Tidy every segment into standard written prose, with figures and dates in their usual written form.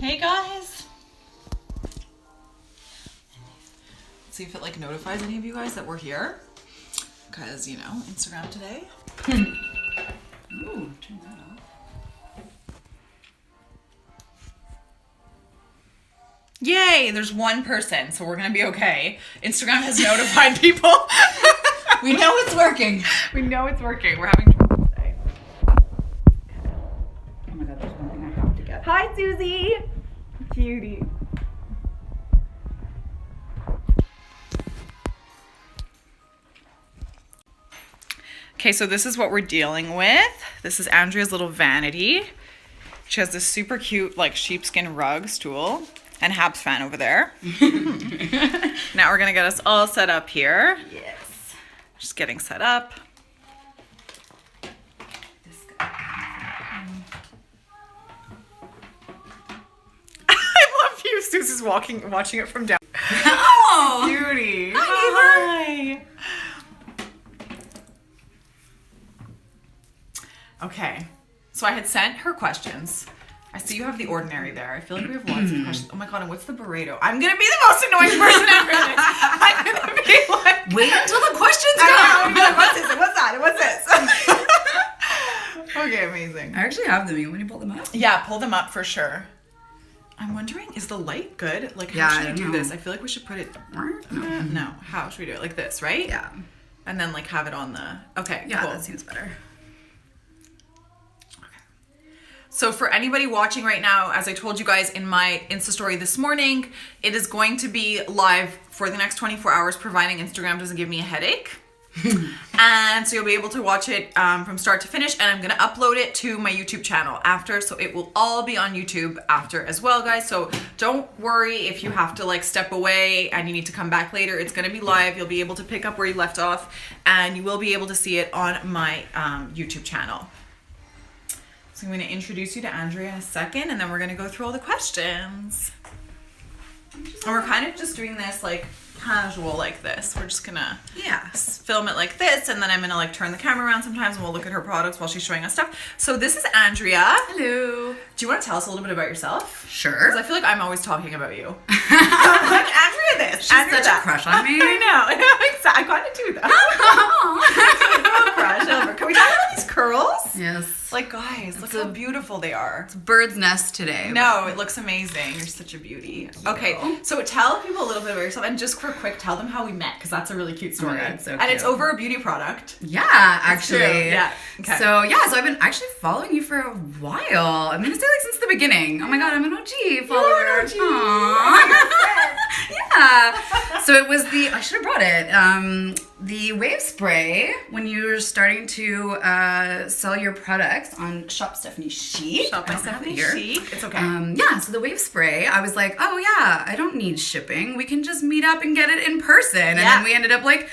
Hey guys. Let's see if it like notifies any of you guys that we're here. Because, you know, Instagram today. Ooh, turn that off. Yay, there's one person, so we're gonna be okay. Instagram has notified people. We know it's working. We know it's working. We're having trouble today. Oh my god, there's one thing I have to get. Hi, Susie. Cutie. Okay, so this is what we're dealing with. This is Andrea's little vanity. She has this super cute, like, sheepskin rug stool and Habs fan over there. Now we're gonna get us all set up here. Yes. Just getting set up. This guy. I love you. Susie's watching it from down. Oh! Beauty. Hi, Hi. Okay. So I had sent her questions. I see you have the ordinary there. I feel like we have lots of questions. Oh my god, and what's the burrito? I'm gonna be the most annoying person ever. I'm gonna be like, wait until the questions I come. know, what's this? What's that? What's this? Okay, amazing. I actually have them. You want me to pull them up? Yeah, pull them up for sure. I'm wondering, is the light good? Like, how Yeah, should I I don't do know. this? I feel like we should put it. No. How should we do it? Like this, right? Yeah. And then like have it on the. Okay. Yeah, cool. that seems better. So for anybody watching right now, as I told you guys in my Insta story this morning, it is going to be live for the next 24 hours, providing Instagram doesn't give me a headache. And so you'll be able to watch it from start to finish, and I'm gonna upload it to my YouTube channel after, so it will all be on YouTube after as well, guys. So don't worry if you have to like step away and you need to come back later. It's gonna be live. You'll be able to pick up where you left off, and you will be able to see it on my YouTube channel. So I'm going to introduce you to Andrea in a second, and then we're going to go through all the questions. And we're kind of just doing this like casual like this. We're just going to film it like this, and then I'm going to like turn the camera around sometimes, and we'll look at her products while she's showing us stuff. So this is Andrea. Hello. Do you want to tell us a little bit about yourself? Sure. Because I feel like I'm always talking about you. I'm like, Andrea this, She's Andrea such that. a crush on me. I know. Exactly. I kind of do that. Crush over. Can we talk about these curls? Yes. Like, guys, look how beautiful they are. It's bird's nest today. No, it looks amazing. You're such a beauty. Okay, so tell people a little bit about yourself, and just for quick, tell them how we met, because that's a really cute story. Oh my God, so and cute. it's over a beauty product. Yeah, actually. True. Yeah. Okay. So I've been actually following you for a while. I'm gonna say like since the beginning. Oh my god, I'm an OG follower. You're an OG. Aww. Yeah. So it was I should have brought it. The wave spray when you were starting to sell your products on Shop Stephanie Chic. Shop by I don't have it Stephanie here. Chic. It's okay. So the wave spray, I was like, oh yeah, I don't need shipping. We can just meet up and get it in person. And then we ended up like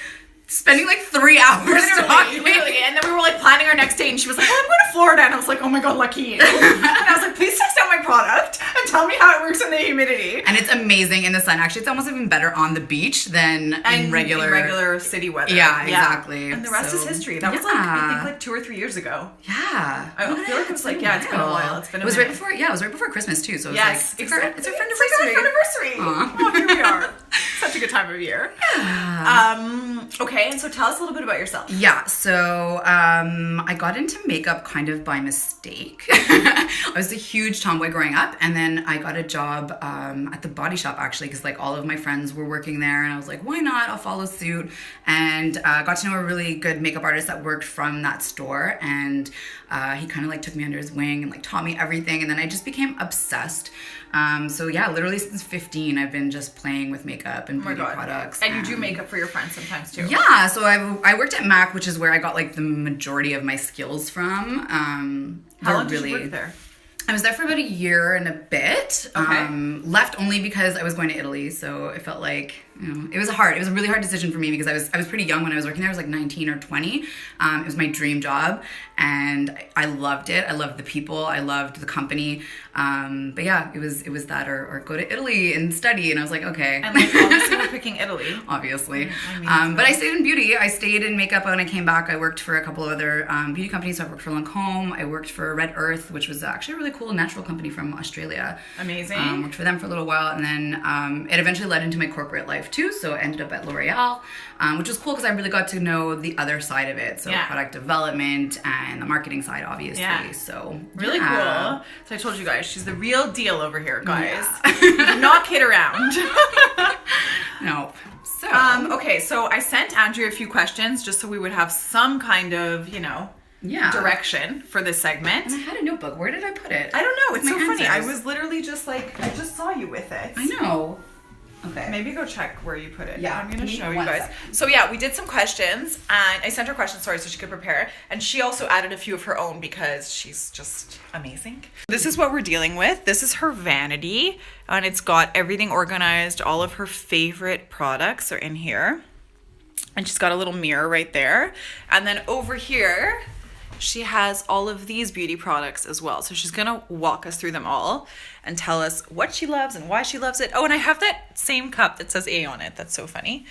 spending like 3 hours talking. Literally. And then we were like planning our next date, and she was like, oh, I'm going to Florida. And I was like, oh my god, lucky you. And I was like, please test out my product and tell me how it works in the humidity. And it's amazing in the sun. Actually, it's almost even better on the beach than in regular city weather. Yeah, exactly. And the rest is history. That was like, I think like 2 or 3 years ago. Yeah. I feel like it was like, it's been a while. It's been a It was minute. right before Christmas too. So it was Yes, like, it's our exactly. friend It's our anniversary. anniversary. Oh, here we are. Such a good time of year. Okay, and so tell us a little bit about yourself. Yeah, so I got into makeup kind of by mistake. I was a huge tomboy growing up, and then I got a job at the Body Shop actually, because like all of my friends were working there, and I was like, why not? I'll follow suit. And got to know a really good makeup artist that worked from that store, and he kind of like took me under his wing and like taught me everything, and then I just became obsessed. So yeah, literally since 15, I've been just playing with makeup and beauty products. And you do makeup for your friends sometimes too. Yeah, so I worked at MAC, which is where I got like the majority of my skills from. How long did you work there? I was there for about a year and a bit. Okay. Left only because I was going to Italy, so it felt like it was a really hard decision for me because I was pretty young when I was working there. I was like 19 or 20. It was my dream job and I loved it. I loved the people. I loved the company. But yeah, it was that or go to Italy and study. And I was like, okay. And like obviously we're picking Italy. Obviously. But I stayed in beauty. I stayed in makeup when I came back. I worked for a couple of other beauty companies. So I worked for Lancôme. I worked for Red Earth, which was actually a really cool natural company from Australia. Amazing. Worked for them for a little while. And then it eventually led into my corporate life too. So I ended up at L'Oreal, which was cool because I really got to know the other side of it. So product development and the marketing side, obviously. Yeah. So really cool. So I told you guys, she's the real deal over here, guys. Do not kid around. No. So okay, so I sent Andrea a few questions just so we would have some kind of, direction for this segment. And I had a notebook. Where did I put it? I don't know. It's so funny. I answers. was literally just like, I just saw you with it. I know. Okay. Maybe go check where you put it. Yeah, I'm going to show you one guys. second. So yeah, we did some questions and I sent her questions, so she could prepare. And she also added a few of her own because she's just amazing. This is what we're dealing with. This is her vanity and it's got everything organized. All of her favorite products are in here. And she's got a little mirror right there. And then over here, she has all of these beauty products as well. So she's gonna walk us through them all and tell us what she loves and why she loves it. Oh, and I have that same cup that says A on it. That's so funny.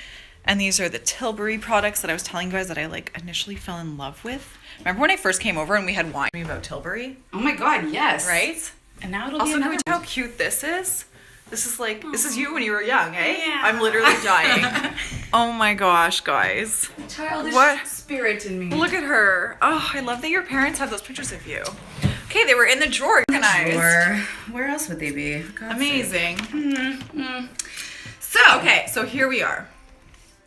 And these are the Tilbury products that I was telling you guys that I like initially fell in love with. Remember when I first came over and we had wine about Tilbury? Oh my God, yes. Right? And now it'll Also, be can we tell how cute this is? This is like, this is you when you were young, eh? Yeah. I'm literally dying. Oh my gosh, guys. Childish spirit in me. Look at her. Oh, I love that your parents have those pictures of you. Okay, they were in the drawer organized. Where else would they be? Amazing. So, okay, so here we are.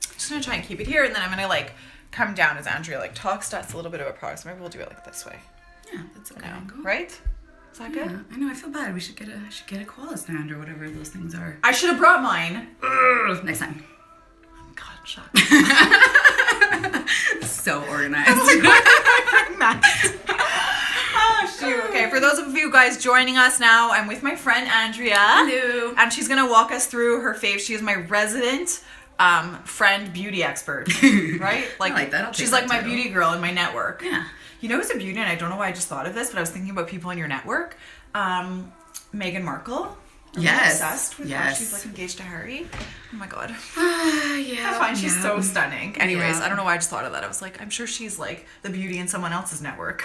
Just gonna try and keep it here, and then I'm gonna like come down as Andrea talks to us a little bit about products. Maybe we'll do it like this way. Yeah, that's okay. Right? Is that good? I know. I feel bad. We should get a koala stand or whatever those things are. I should have brought mine. Next time. God, shut. So organized. Oh, shoot. Okay, for those of you guys joining us now, I'm with my friend Andrea. Hello. And she's gonna walk us through her fave. She is my resident friend beauty expert. Right? I like that. She's like my beauty girl in my network. Yeah. You know who's a beauty, and I don't know why I just thought of this, but I was thinking about people in your network. Meghan Markle. I'm obsessed with how she's like engaged to Harry. Oh my God. Yeah. I find she's so stunning. Anyways, I don't know why I just thought of that. I was like, I'm sure she's like the beauty in someone else's network.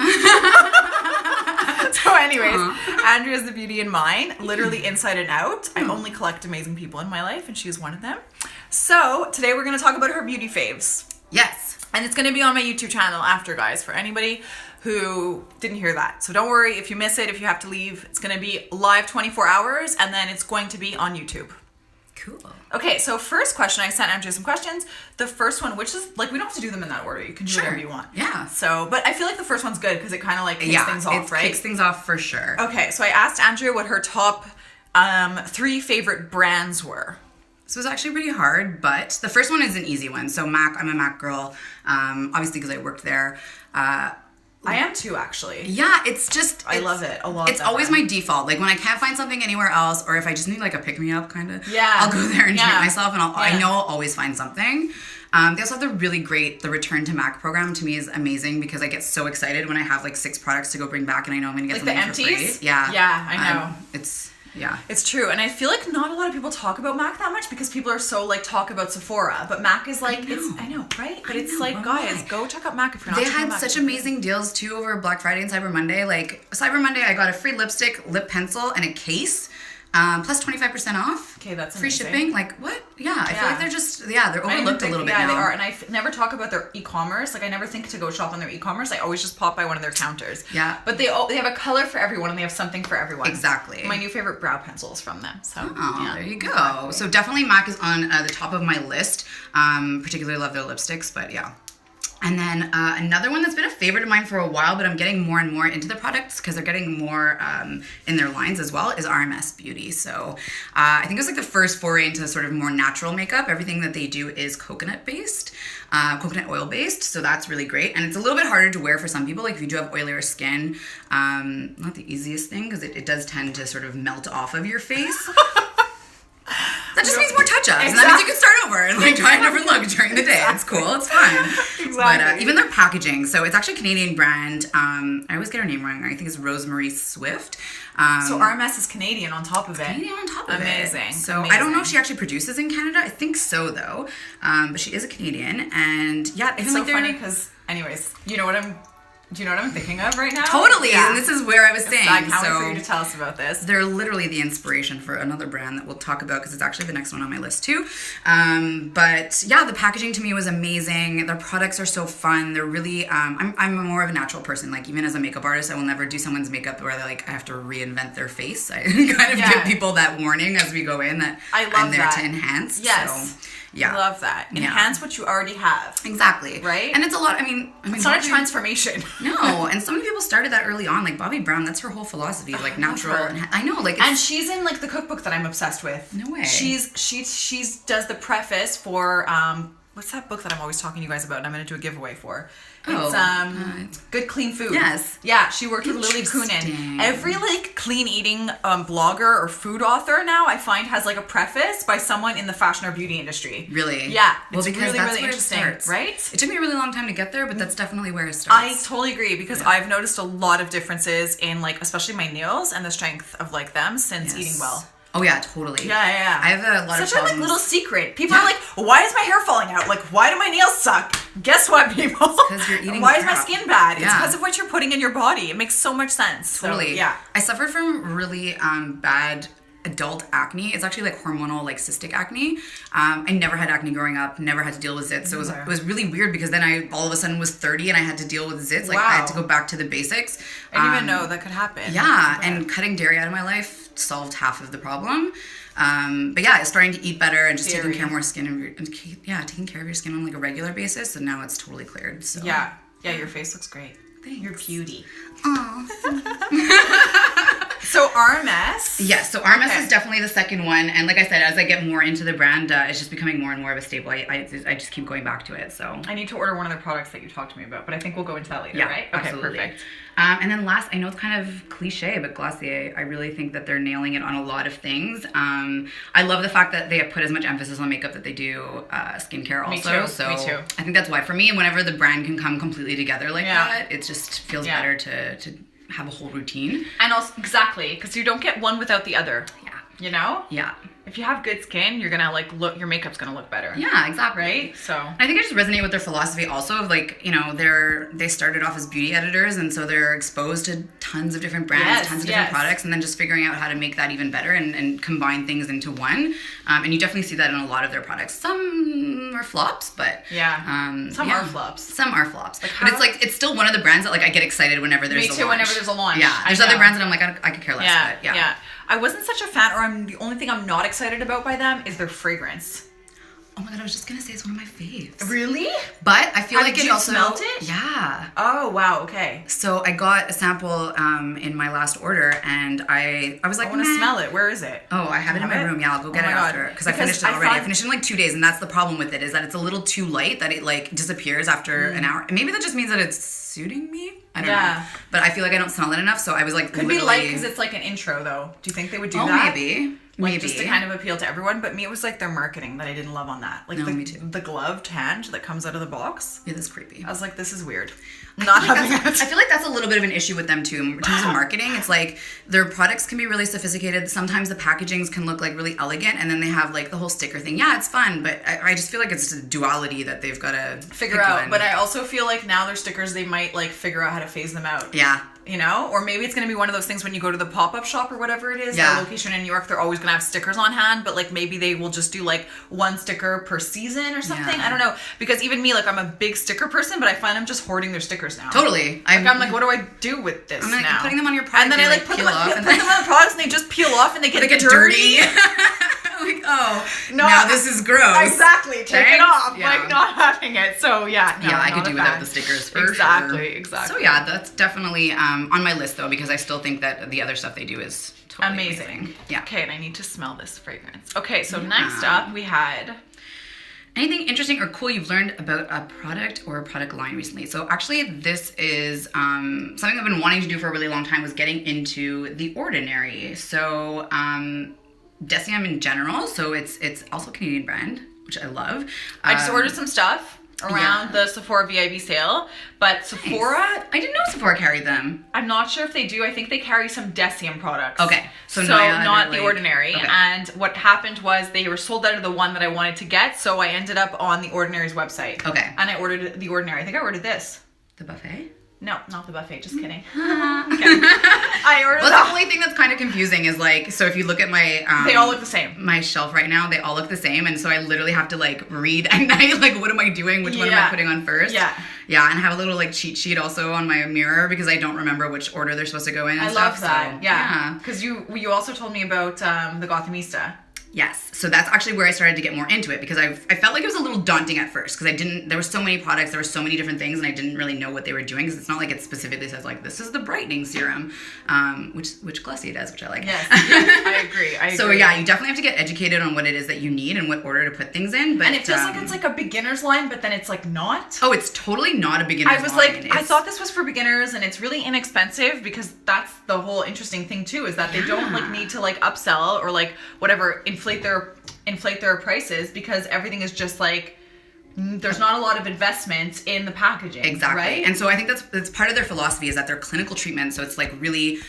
So anyways, Andrea's the beauty in mine, literally inside and out. I only collect amazing people in my life, and she's one of them. So today we're going to talk about her beauty faves. Yes. And it's going to be on my YouTube channel after, guys, for anybody who didn't hear that. So don't worry if you miss it, if you have to leave. It's going to be live 24 hours, and then it's going to be on YouTube. Cool. Okay, so first question, I sent Andrea some questions. The first one, which is, like, we don't have to do them in that order. You can do whatever you want. Yeah. So, but I feel like the first one's good because it kind of, like, kicks things off, right? It kicks things off for sure. Okay, so I asked Andrea what her top 3 favorite brands were. This was actually pretty hard, but the first one is an easy one. So MAC, I'm a MAC girl, obviously because I worked there. I am too, actually. Yeah, it's just... I love it a lot. It's always my default. Like when I can't find something anywhere else, or if I just need like a pick-me-up kind of, I'll go there and treat myself, and I know I'll always find something. They also have the Return to MAC program. To me is amazing because I get so excited when I have like 6 products to go bring back and I know I'm going to get like something the empties? for free. Yeah. Yeah, I know. It's true, and I feel like not a lot of people talk about MAC that much because people are so like talk about Sephora, but MAC is like I know, right? But it's like, guys, go check out MAC if you're not. They had such amazing deals too over Black Friday and Cyber Monday. Like Cyber Monday, I got a free lipstick, lip pencil, and a case. Plus 25% off. Okay, that's free amazing. shipping. Like what? Yeah, I feel like they're just they're overlooked a little bit now. Yeah, they are, and I never talk about their e-commerce. Like I never think to go shop on their e-commerce. I always just pop by one of their counters. Yeah, but they have a color for everyone, and they have something for everyone. Exactly. My new favorite brow pencil is from them. So there you go. Exactly. So definitely MAC is on the top of my list. Particularly love their lipsticks, but yeah. And then another one that's been a favorite of mine for a while, but I'm getting more and more into the products because they're getting more in their lines as well, is RMS Beauty. So I think it was like the first foray into sort of more natural makeup. Everything that they do is coconut oil based. So that's really great. And it's a little bit harder to wear for some people. Like if you do have oilier skin, not the easiest thing because it does tend to sort of melt off of your face. That just means more time touch-ups. And that means you can start over and like try a different look during the day. It's cool. It's fun. Exactly. But even their packaging. So it's actually a Canadian brand. I always get her name wrong. I think it's Rosemary Swift. So RMS is Canadian on top of it. Canadian on top of it. Amazing. So I don't know if she actually produces in Canada. I think so though. But she is a Canadian. And yeah, It's so funny because, anyways, do you know what I'm thinking of right now? Totally. Yeah. And this is where I was saying. I can't wait for you to tell us about this. They're literally the inspiration for another brand that we'll talk about because it's actually the next one on my list too. But yeah, the packaging to me was amazing. Their products are so fun. They're really, I'm more of a natural person. Like even as a makeup artist, I will never do someone's makeup where like I have to reinvent their face. I kind of give people that warning as we go in that I'm there to enhance. Yes. So, yeah. I love that. Enhance what you already have. Exactly. Right? And it's a lot, I mean it's not a transformation. No, and so many people started that early on. Like Bobbi Brown, that's her whole philosophy, like natural. I know, like, and she's in like the cookbook that I'm obsessed with. No way. She does the preface for what's that book that I'm always talking to you guys about and I'm going to do a giveaway for? It's Good Clean Food. Yes. Yeah, she worked with Lily Kunin. Every like clean eating blogger or food author now I find has like a preface by someone in the fashion or beauty industry. Really? Yeah. Well, it's because really, that's really where interesting, it starts. right? It took me a really long time to get there, but that's definitely where it starts. I totally agree because I've noticed a lot of differences in like especially my nails and the strength of like them since eating well. Oh yeah, totally. Yeah. I have a lot of such problems. a like little secret. People are like, why is my hair falling out? Like, why do my nails suck? Guess what, people? Because you're eating Why is crap. my skin bad? Yeah. It's because of what you're putting in your body. It makes so much sense. Totally. So, yeah. I suffered from really bad adult acne. It's actually like hormonal, like cystic acne. I never had acne growing up, never had to deal with zits. So it was really weird because then I all of a sudden was 30 and I had to deal with zits. Like I had to go back to the basics. I didn't even know that could happen. Yeah. And cutting dairy out of my life solved half of the problem. But yeah, starting to eat better and just taking care of more skin and taking care of your skin on like a regular basis. And now it's totally cleared. So yeah, your face looks great. Thanks. You're beauty. Aww. So RMS. Yes, so RMS is definitely the second one, and like I said, as I get more into the brand, it's just becoming more and more of a staple. I just keep going back to it. So I need to order one of the products that you talked to me about, but I think we'll go into that later, right? Okay, absolutely. Perfect. And then last, I know it's kind of cliche, but Glossier, I really think that they're nailing it on a lot of things. I love the fact that they have put as much emphasis on makeup that they do skincare also. Me too. I think that's why for me, whenever the brand can come completely together like that, it just feels better to have a whole routine. And also, exactly, because you don't get one without the other. Yeah. You know? Yeah. If you have good skin, you're gonna like look. Your makeup's gonna look better. Yeah, exactly. Right. So I think I just resonate with their philosophy also of like, you know, they started off as beauty editors and so they're exposed to tons of different brands, tons of different products, and then just figuring out how to make that even better and combine things into one. And you definitely see that in a lot of their products. Some are flops, but some are flops. Some are flops. Like, but it's still one of the brands that like I get excited whenever there's a launch. Me too. Whenever there's a launch. Yeah. There's other brands that I'm like I could care less. But yeah. I wasn't such a fan, or the only thing I'm not excited about by them is their fragrance. Oh my god, I was just gonna say it's one of my faves. Really? But I feel like you also smelled it? Yeah. Oh wow, okay. So I got a sample in my last order, and I was like, I want to smell it. Where is it? Oh, I have it in my room. Yeah, I'll go get it after because I finished it already. I finished it in like 2 days, and that's the problem with it is that it's a little too light that it like disappears after an hour. And maybe that just means that it's suiting me. I don't know. But I feel like I don't smell it enough, so I was like, could be light because it's like an intro though. Do you think they would do that? Oh, maybe. Like just to kind of appeal to everyone, but me it was like their marketing that I didn't love on that. Like me too. The gloved hand that comes out of the box. Yeah, that's creepy. I was like, this is weird. Not having it. I feel like that's a little bit of an issue with them too in terms of marketing. It's like their products can be really sophisticated. Sometimes the packagings can look like really elegant, and then they have like the whole sticker thing. Yeah, it's fun, but I just feel like it's a duality that they've got to figure out. But I also feel like now their stickers, they might like figure out how to phase them out. Yeah. You know, or maybe it's going to be one of those things when you go to the pop-up shop or whatever it is, their location in New York, they're always going to have stickers on hand, but like maybe they will just do like one sticker per season or something. I don't know. Because even me, like I'm a big sticker person, but I find I'm just hoarding their stickers now. Totally. I'm like, what do I do with this I'm like, now? putting them on your product, and then I like put them on the products and they just peel off and they get dirty. Like, oh, now this is gross. Exactly. Take it off. Yeah. Like not having it. So I could do without the stickers for sure. Exactly. So yeah, that's definitely on my list though, because I still think that the other stuff they do is totally amazing. Yeah. Okay, and I need to smell this fragrance. Okay, so next up we had anything interesting or cool you've learned about a product or a product line recently? So actually this is something I've been wanting to do for a really long time, was getting into The Ordinary. So Deciem in general. So it's also a Canadian brand, which I love. I just ordered some stuff around the Sephora VIB sale, but Sephora, I didn't know Sephora carried them. I'm not sure if they do. I think they carry some Deciem products. Okay. So not the Ordinary. Okay. And what happened was they were sold out of the one that I wanted to get, so I ended up on the Ordinary's website. Okay. And I ordered the Ordinary. I think I ordered this. The buffet? No, not the buffet. Just kidding. Okay. I ordered. Well, the only thing that's kind of confusing is like, so if you look at my, they all look the same. My shelf right now, they all look the same, and so I literally have to like read at night, like what am I doing? Which one am I putting on first? Yeah. Yeah, and I have a little like cheat sheet also on my mirror because I don't remember which order they're supposed to go in. And I stuff, love that. So, yeah. Because you also told me about the Gothamista. Yes. So that's actually where I started to get more into it because I felt like it was a little daunting at first because there were so many products, there were so many different things, and I didn't really know what they were doing because it's not like it specifically says like this is the brightening serum, which Glossy does, which I like. Yes, I agree. So yeah, you definitely have to get educated on what it is that you need and what order to put things in. But and it feels like it's like a beginner's line, but then it's like not. Oh, it's totally not a beginner's line. I was like, I thought this was for beginners, and it's really inexpensive because that's the whole interesting thing too, is that they don't like need to like upsell or like whatever inflate their prices because everything is just like there's not a lot of investment in the packaging. Exactly. Right? And so I think that's part of their philosophy is that they're clinical treatment. So it's like really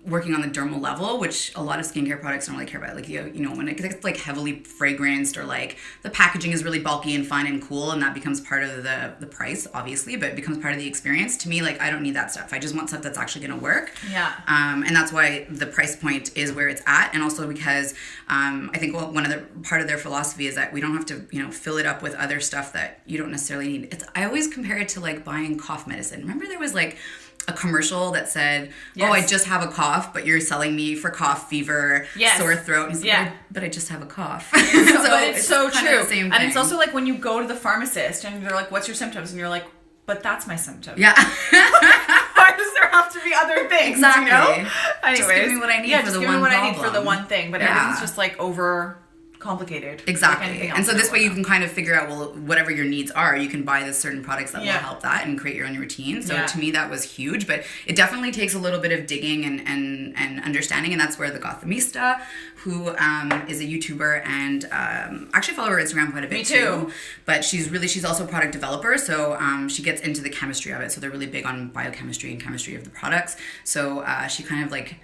working on the dermal level, which a lot of skincare products don't really care about. Like, you know, when it gets like heavily fragranced or like the packaging is really bulky and fun and cool and that becomes part of the price, obviously, but it becomes part of the experience. To me, like, I don't need that stuff. I just want stuff that's actually going to work. Yeah. And that's why the price point is where it's at. And also because I think part of their philosophy is that we don't have to, you know, fill it up with other stuff that you don't necessarily need. I always compare it to like buying cough medicine. Remember there was like a commercial that said, yes, oh, I just have a cough, but you're selling me for cough, fever, yes, sore throat. And yeah. But I just have a cough. So but it's so true. And it's also like when you go to the pharmacist and they're like, what's your symptoms? And you're like, but that's my symptom. Yeah. Why does there have to be other things? Exactly. You know? Anyways, just give me what I need for the one problem. Just give me what I need for the one thing. But everything's just like over complicated. Exactly. Like and so this way you can kind of figure out, well, whatever your needs are, you can buy the certain products that will help that and create your own routine. So to me, that was huge, but it definitely takes a little bit of digging and understanding. And that's where the Gothamista, who is a YouTuber and actually follow her Instagram quite a bit too. But she's also a product developer. So she gets into the chemistry of it. So they're really big on biochemistry and chemistry of the products. So she kind of like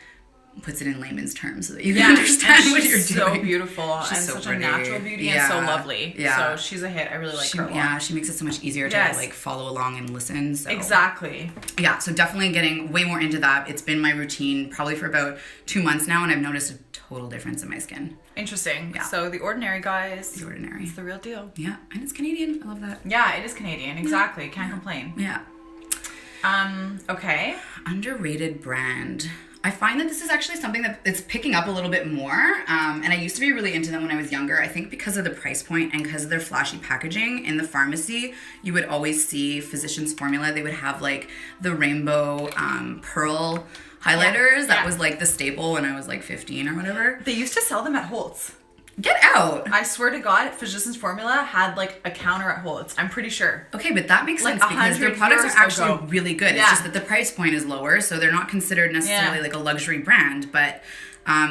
puts it in layman's terms so that you can understand what you're doing. She's so beautiful she's and so such pretty. A natural beauty and so lovely. Yeah. So she's a hit. I really like her a lot. Yeah, she makes it so much easier to like follow along and listen. So. Exactly. Yeah, so definitely getting way more into that. It's been my routine probably for about 2 months now, and I've noticed a total difference in my skin. Interesting. Yeah. So The Ordinary, guys. The Ordinary. It's the real deal. Yeah, and it's Canadian. I love that. Yeah, it is Canadian. Exactly. Can't complain. Yeah. Okay. Underrated brand. I find that this is actually something that it's picking up a little bit more. And I used to be really into them when I was younger. I think because of the price point and because of their flashy packaging in the pharmacy, you would always see Physicians Formula. They would have like the rainbow pearl highlighters. That was like the staple when I was like 15 or whatever. They used to sell them at Holt's. Get out. I swear to God, Physicians Formula had like a counter at Holt's. I'm pretty sure. Okay, but that makes like sense because their products are actually really good. Yeah. It's just that the price point is lower, so they're not considered necessarily like a luxury brand. But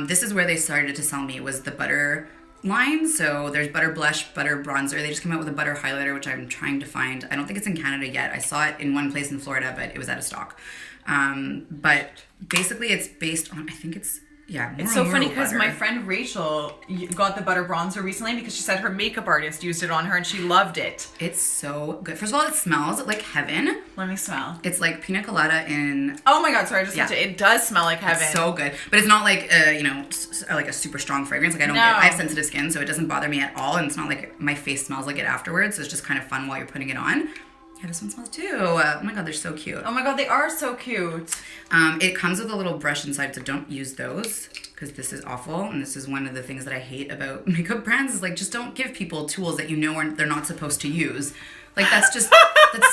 this is where they started to sell me. It was the butter line. So there's butter blush, butter bronzer. They just came out with a butter highlighter, which I'm trying to find. I don't think it's in Canada yet. I saw it in one place in Florida, but it was out of stock. But basically it's based on, I think it's, it's so funny because my friend Rachel got the butter bronzer recently because she said her makeup artist used it on her and she loved it. It's so good. First of all, it smells like heaven. Let me smell. It's like pina colada in... Oh my God, sorry, I just it does smell like heaven. It's so good. But it's not like, like a super strong fragrance. Like I have sensitive skin, so it doesn't bother me at all. And it's not like my face smells like it afterwards. So it's just kind of fun while you're putting it on. Yeah, this one smells too. Oh my God, they're so cute. Oh my God, they are so cute. It comes with a little brush inside, so don't use those because this is awful. And this is one of the things that I hate about makeup brands is like, just don't give people tools that you know they're not supposed to use. Like that's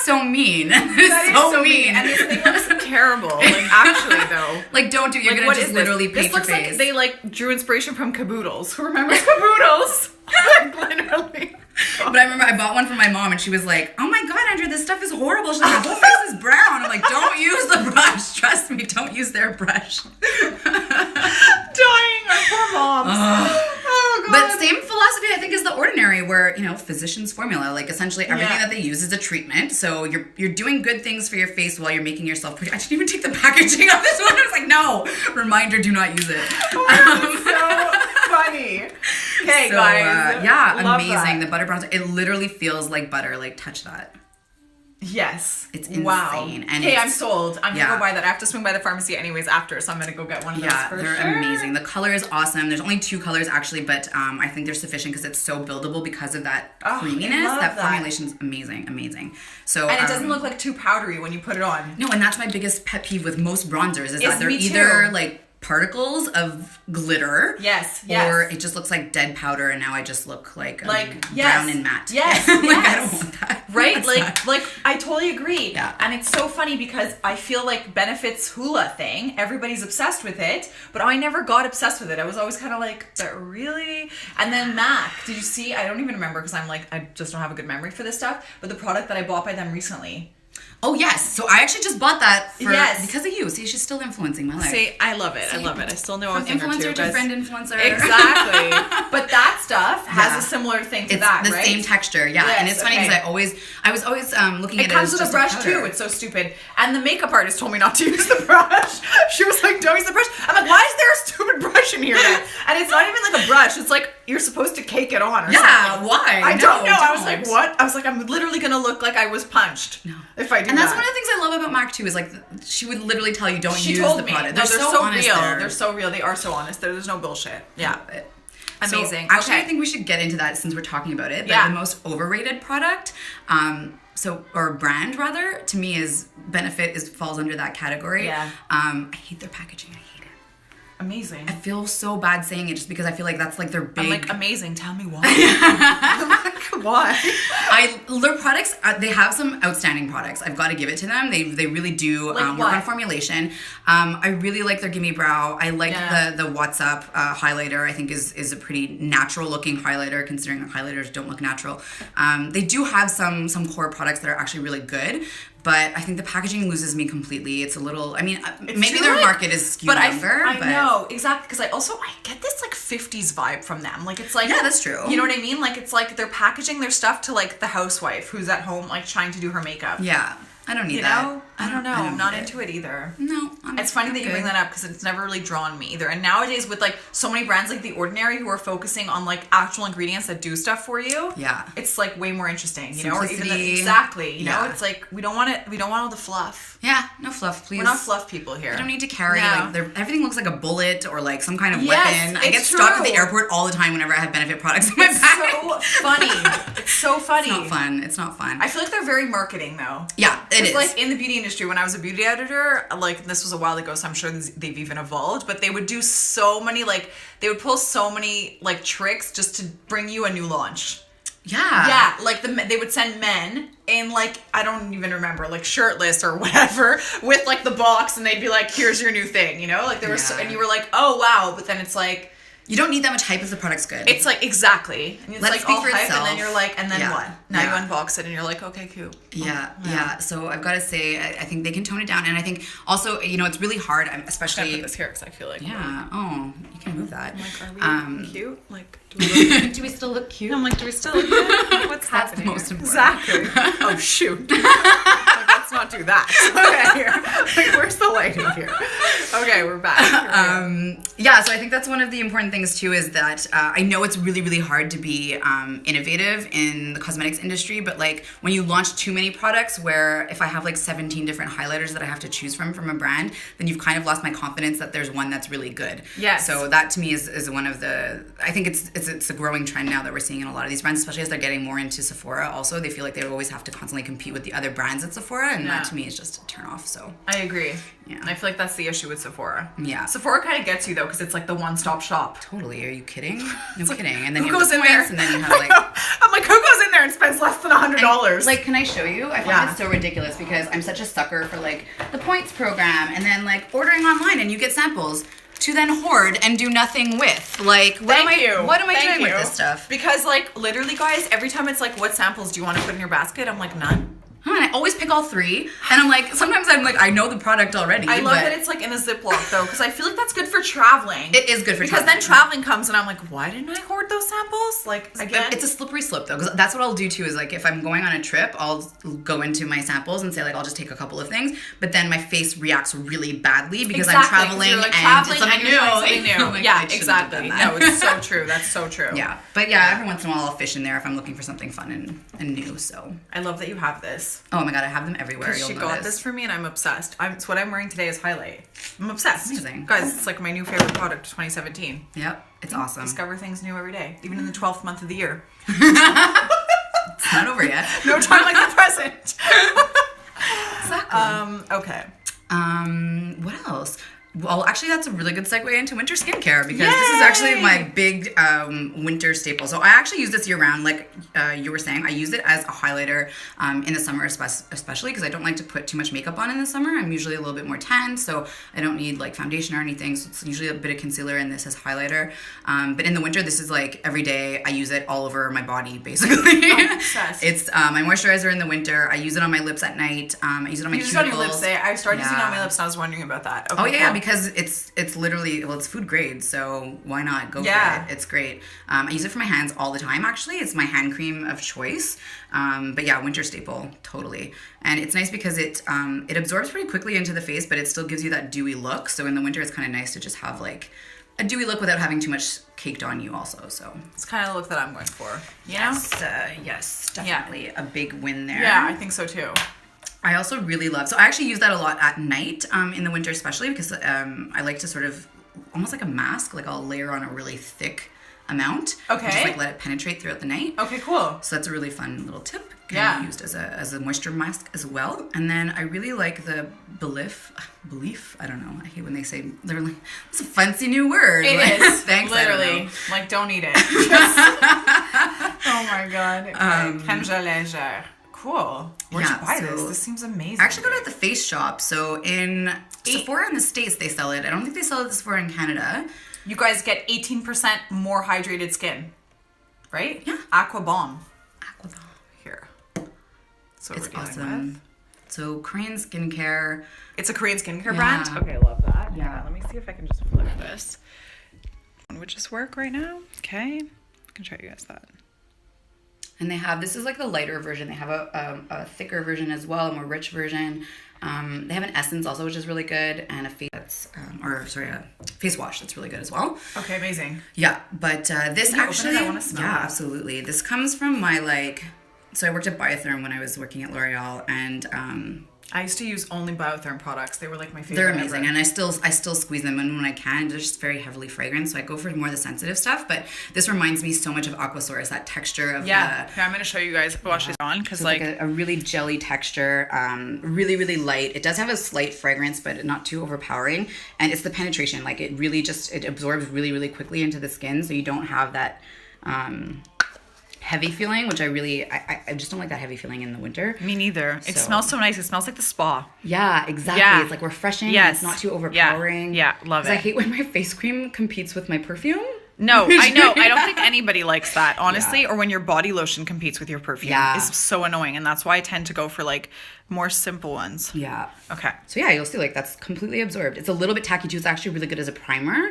so mean. That is so mean. And this thing looks terrible. Like actually though. Like don't do. You're gonna just literally paint your face. This looks like they like drew inspiration from Caboodles. Who remembers Caboodles? Like literally. But I remember I bought one for my mom and she was like, oh my God, Andrea, this stuff is horrible. She's like, my whole face is brown. I'm like, don't use the brush. Trust me, don't use their brush. Dying. Our poor moms. Oh, God. But same philosophy, I think, is The Ordinary, where, you know, physician's formula. Like, essentially everything that they use is a treatment. So you're doing good things for your face while you're making yourself pretty. I didn't even take the packaging off this one. I was like, no. Reminder, do not use it. So funny. Okay, So, guys. yeah, Love amazing. that. The butter bronzer, it literally feels like butter. Like, touch that. Yes. It's insane. Wow. And I'm sold. I'm yeah. gonna go buy that. I have to swing by the pharmacy anyways after, so I'm gonna go get one of those for they're sure. amazing. The color is awesome. There's only 2 colors actually, but I think they're sufficient because it's so buildable because of that creaminess. I love That that. formulation's amazing. So And it doesn't look like too powdery when you put it on. no, and that's my biggest pet peeve with most bronzers is that they're me either too. like particles of glitter. Yes. Or it just looks like dead powder, and now I just look like yes. brown and matte. Yes. Like, yes. I don't want that. Right? That's Like I totally agree. Yeah. And it's so funny because I feel like Benefit's hula thing, everybody's obsessed with it, but I never got obsessed with it. I was always kind of like, but really? And then MAC, did you see? I don't even remember because I'm like, I just don't have a good memory for this stuff, but the product that I bought by them recently. Oh, yes. So I actually just bought that Yes. because of you. See, she's still influencing my life. See, I love it. I love it. I still know a From thing or two. influencer to guys. friend influencer. Exactly. But that stuff has Yeah. a similar thing to It's that, the right? same texture, yeah. Yes, and it's funny okay. because I was always looking at It it comes as with a just brush powder. too. It's so stupid. And the makeup artist told me not to use the brush. She was like, "Don't use the brush." I'm like, "Why is there a stupid brush in here?" Then? And it's not even like a brush. It's like you're supposed to cake it on or something. Why? I don't know. I was don't. like, "What?" I was like, "I'm literally gonna look like I was punched." No. If I do And that's that. one of the things I love about MAC too is like she would literally tell you don't She use told the me. product. No, They're so honest real. there. They're so real. They are so honest. There's no bullshit. Yeah. Amazing. So, actually, Okay. I think we should get into that since we're talking about it. But Yeah. the most overrated product, or brand rather, to me is Benefit falls under that category. Yeah. I hate their packaging. I hate it. Amazing. I feel so bad saying it just because I feel like that's like their big. I'm like, amazing. Tell me why. I'm like, why? Their products, they have some outstanding products. I've got to give it to them. They really do Like work what? on formulation. I really like their Gimme Brow. I like the What's Up highlighter. I think is a pretty natural looking highlighter considering highlighters don't look natural. They do have some core products that are actually really good. But I think the packaging loses me completely. It's a little, I mean, maybe too, their like- market is skewed younger. I know, exactly, because I get this like 50s vibe from them. Like it's like, Yeah, that's true. You know what I mean? Like it's like they're packaging their stuff to like the housewife who's at home like trying to do her makeup. Yeah, I don't need You that. know? I don't know. I'm not into it either. No. It's funny that you bring that up because it's never really drawn me either. And nowadays with like so many brands like The Ordinary who are focusing on like actual ingredients that do stuff for you. Yeah. It's like way more interesting, you know? Or even Simplicity. exactly, you know? Yeah. It's like we don't want all the fluff. Yeah, no fluff, please. We're not fluff people here. I don't need to carry No. everything looks like a bullet or like some kind of Yes, weapon. I get it's stopped at the true. airport all the time whenever I have Benefit products in my It's bag. so funny. It's so funny. It's not fun. It's not fun. I feel like they're very marketing though. Yeah, it is. Like in the beauty industry, when I was a beauty editor, like this was a while ago, so I'm sure they've even evolved. But they would do so many they would pull so many like tricks just to bring you a new launch. yeah. Yeah, like they would send men in like I don't even remember like shirtless or whatever with like the box, and they'd be like, "Here's your new thing," you know? Like there was, Yeah. and you were like, "Oh wow!" But then it's like. You don't need that much hype if the product's good. It's like exactly. And it's Let it like speak all for hype, itself. and then you're like, and then Yeah. what? Now Yeah. you unbox it, and you're like, okay, cute. Yeah. So I've got to say, I think they can tone it down, and I think also, it's really hard, I especially. put this here because I feel like. Yeah. Oh, you can move that. I'm like, are we cute? Like, do we look? Do we still look cute? I'm like, do we still look cute? Like, what's That's the happening? most here? important. Exactly. Oh shoot. Like, let's not do that. Okay, here. Like, where's the lighting here? Okay, we're back. Yeah, so I think that's one of the important things too is that I know it's really, really hard to be innovative in the cosmetics industry, but like when you launch too many products where if I have like 17 different highlighters that I have to choose from a brand, then you've kind of lost my confidence that there's one that's really good. Yes. So that to me is one of the, I think it's a growing trend now that we're seeing in a lot of these brands, especially as they're getting more into Sephora also. They feel like they always have to constantly compete with the other brands at Sephora, and that to me is just a turn off, so. I agree. Yeah. I feel like that's the issue with Sephora. Yeah. Sephora kind of gets you though because it's like the one-stop shop. Totally, are you kidding? No kidding. And then Who you have goes the in points, there? and then you have like... I'm like, who goes in there and spends less than $100? Like, can I show you? I find Yeah. it so ridiculous because I'm such a sucker for like the points program and then like ordering online and you get samples to then hoard and do nothing with. Like, what am I doing with this stuff? Because like literally guys, every time it's like, what samples do you want to put in your basket? I'm like, none. huh, and I always pick all 3. And I'm like, sometimes I'm like, I know the product already. I love that it's like in a Ziploc though, because I feel like that's good for traveling. It is good for traveling. Because then traveling comes and I'm like, why didn't I hoard those samples? Like, again. It's a slippery slope though, because that's what I'll do too, is like, if I'm going on a trip, I'll go into my samples and say like, I'll just take a couple of things, but then my face reacts really badly because I'm traveling like and it's something new. Like, yeah, exactly. No, it's so true. That's so true. Yeah. But yeah, every once in a while I'll fish in there if I'm looking for something fun and new, so. I love that you have this. Oh my God, I have them everywhere. She got this for me and I'm obsessed. It's what I'm wearing today is Highlight. I'm obsessed. Amazing. Guys, it's like my new favorite product of 2017. Yep, it's awesome. Discover things new every day, even in the 12th month of the year. It's not over yet. No time like the present. Exactly. Okay. What else? Well, actually, that's a really good segue into winter skincare because this is actually my big winter staple. So I actually use this year round, like you were saying. I use it as a highlighter in the summer, especially because I don't like to put too much makeup on in the summer. I'm usually a little bit more tan, so I don't need like foundation or anything. So it's usually a bit of concealer and this is highlighter. But in the winter, this is like every day. I use it all over my body, basically. I'm obsessed. It's my moisturizer in the winter. I use it on my lips at night. I use it on my cuticles. You use it on your lips. I started using it on my lips and I was wondering about that. Okay, oh yeah, because it's literally, well, it's food grade, so why not go for it? It's great. I use it for my hands all the time, actually. It's my hand cream of choice. But yeah, winter staple, totally. And it's nice because it absorbs pretty quickly into the face, but it still gives you that dewy look. So in the winter, it's kind of nice to just have like a dewy look without having too much caked on you also, so. It's kind of the look that I'm going for. Yes, definitely a big win there. Yeah, I think so too. I also really love, so I actually use that a lot at night in the winter especially because I like to sort of, almost like a mask, like I'll layer on a really thick amount. Okay. And just like let it penetrate throughout the night. Okay, cool. So that's a really fun little tip. Can be used as a moisture mask as well. And then I really like the Belief, I don't know. I hate when they say, they're like, it's a fancy new word. It like, is. Thanks, literally. Like, don't eat it. Oh my God. Crème légère. Cool. Where'd you buy this? This seems amazing. I actually got it at the Face Shop. So in Sephora in the States, they sell it. I don't think they sell it at Sephora in Canada. You guys get 18% more hydrated skin, right? Yeah. Aqua Bomb. Here. So it's awesome. So Korean skincare. It's a Korean skincare brand? Okay, I love that. Yeah. Let me see if I can just flip this. Would this work right now? Okay. I can show you guys that. And they have, this is like the lighter version. They have a thicker version as well, a more rich version. They have an essence also, which is really good, and a face a face wash that's really good as well. Okay, amazing. Yeah, but this actually, I want to smell it. Absolutely. this comes from my so I worked at Biotherm when I was working at L'Oreal, and I used to use only Biotherm products. They were like my favorite. They're amazing, and I still squeeze them in when I can. They're just very heavily fragrant, so I go for more of the sensitive stuff. But this reminds me so much of Aquasaurus, that texture of Here, I'm gonna show you guys what she's on, because so like a really jelly texture, really really light. It does have a slight fragrance, but not too overpowering. And it's the penetration, like it really it absorbs really really quickly into the skin, so you don't have that heavy feeling, which I just don't like that heavy feeling in the winter. Me neither. It smells so nice. It smells like the spa. Yeah, exactly. Yeah. It's like refreshing. Yes. It's not too overpowering. Yeah, love it. I hate when my face cream competes with my perfume. No, I know. I don't think anybody likes that, honestly. Or when your body lotion competes with your perfume. Yeah. It's so annoying. And that's why I tend to go for like more simple ones. Yeah. Okay. So yeah, you'll see like that's completely absorbed. It's a little bit tacky too. It's actually really good as a primer.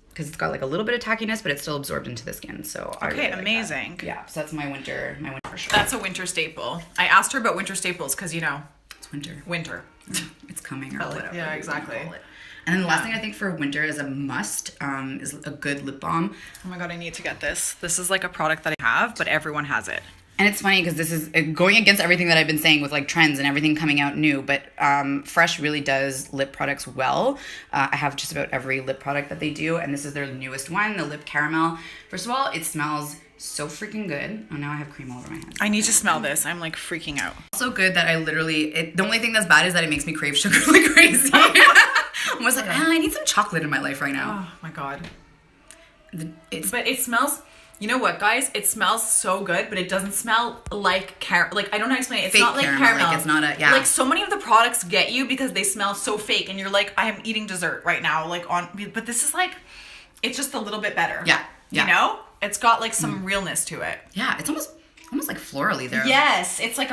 Because it's got like a little bit of tackiness, but it's still absorbed into the skin. So I really like amazing. That. Yeah, so that's my winter for sure. That's a winter staple. I asked her about winter staples because it's winter. Winter. It's coming or whatever. Yeah, exactly. And then the last thing I think for winter is a must is a good lip balm. Oh my God, I need to get this. This is like a product that I have, but everyone has it. And it's funny because this is going against everything that I've been saying with like trends and everything coming out new, but Fresh really does lip products well. I have just about every lip product that they do, and this is their newest one, the Lip Caramel. First of all, it smells so freaking good. Oh, now I have cream all over my hands. I need to smell this. I'm like freaking out. So good that the only thing that's bad is that it makes me crave sugar like crazy. I'm always like, I need some chocolate in my life right now. Oh my God. But it smells... You know what, guys? It smells so good, but it doesn't smell like like I don't know how to explain it. It's fake not like caramel. Like it's not like so many of the products get you because they smell so fake, and you're like, I am eating dessert right now. But this is like, it's just a little bit better. Yeah. You know, it's got like some realness to it. Yeah, it's almost. almost like florally there. Yes, it's like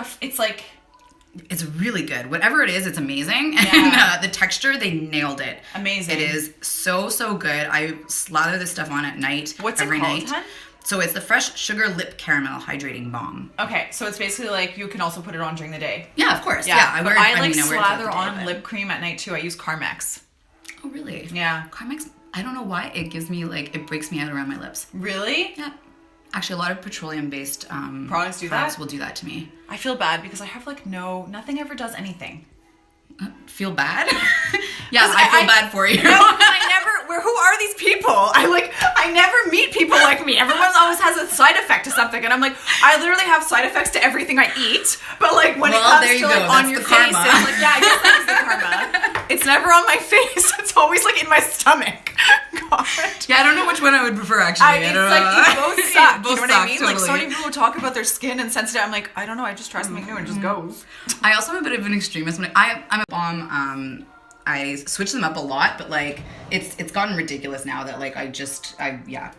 It's really good. Whatever it is, it's amazing. Yeah. And the texture, they nailed it. Amazing. It is so good. I slather this stuff on at night. What's every it called, night. hun? So it's the Fresh Sugar Lip Caramel Hydrating Balm. Okay, so it's basically like you can also put it on during the day. Yeah, of course. Yeah, I wear I wear it slather throughout the on day, lip cream at night too. I use Carmex. Oh, really? Yeah. Carmex, I don't know why it gives me it breaks me out around my lips. Really? Yeah. Actually, a lot of petroleum-based Products do that? will do that to me. I feel bad because I have nothing ever does anything. Feel bad? Yeah, I feel bad for you. No, who are these people? I never meet people like me. Everyone always has a side effect to something, and I'm like, I literally have side effects to everything I eat. But when it comes to on your face, karma. it's like, yeah, I guess that's the karma. It's never on my face. It's always in my stomach. God. Yeah, I don't know which one I would prefer actually. It's you both suck. Both You know what suck, I mean? totally. So many people talk about their skin and sensitive. I'm like, I don't know. I just try something new and it just goes. I also am a bit of an extremist. I'm a bomb. I switch them up a lot, but it's gotten ridiculous now that yeah.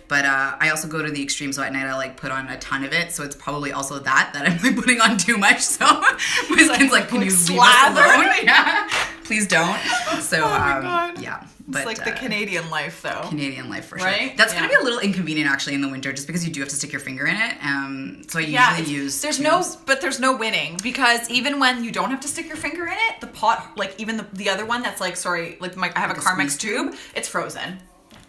But I also go to the extreme, so at night I put on a ton of it. So it's probably also that I'm putting on too much. So my skin's can you leave us alone? Yeah, please don't. So oh my God. Yeah. It's but, the Canadian life, though. Canadian life for sure. Right? That's gonna be a little inconvenient actually in the winter, just because you do have to stick your finger in it. So I usually use. There's tubes. no winning, because even when you don't have to stick your finger in it, the pot, even the other one that's I have a Carmex tube, it's frozen.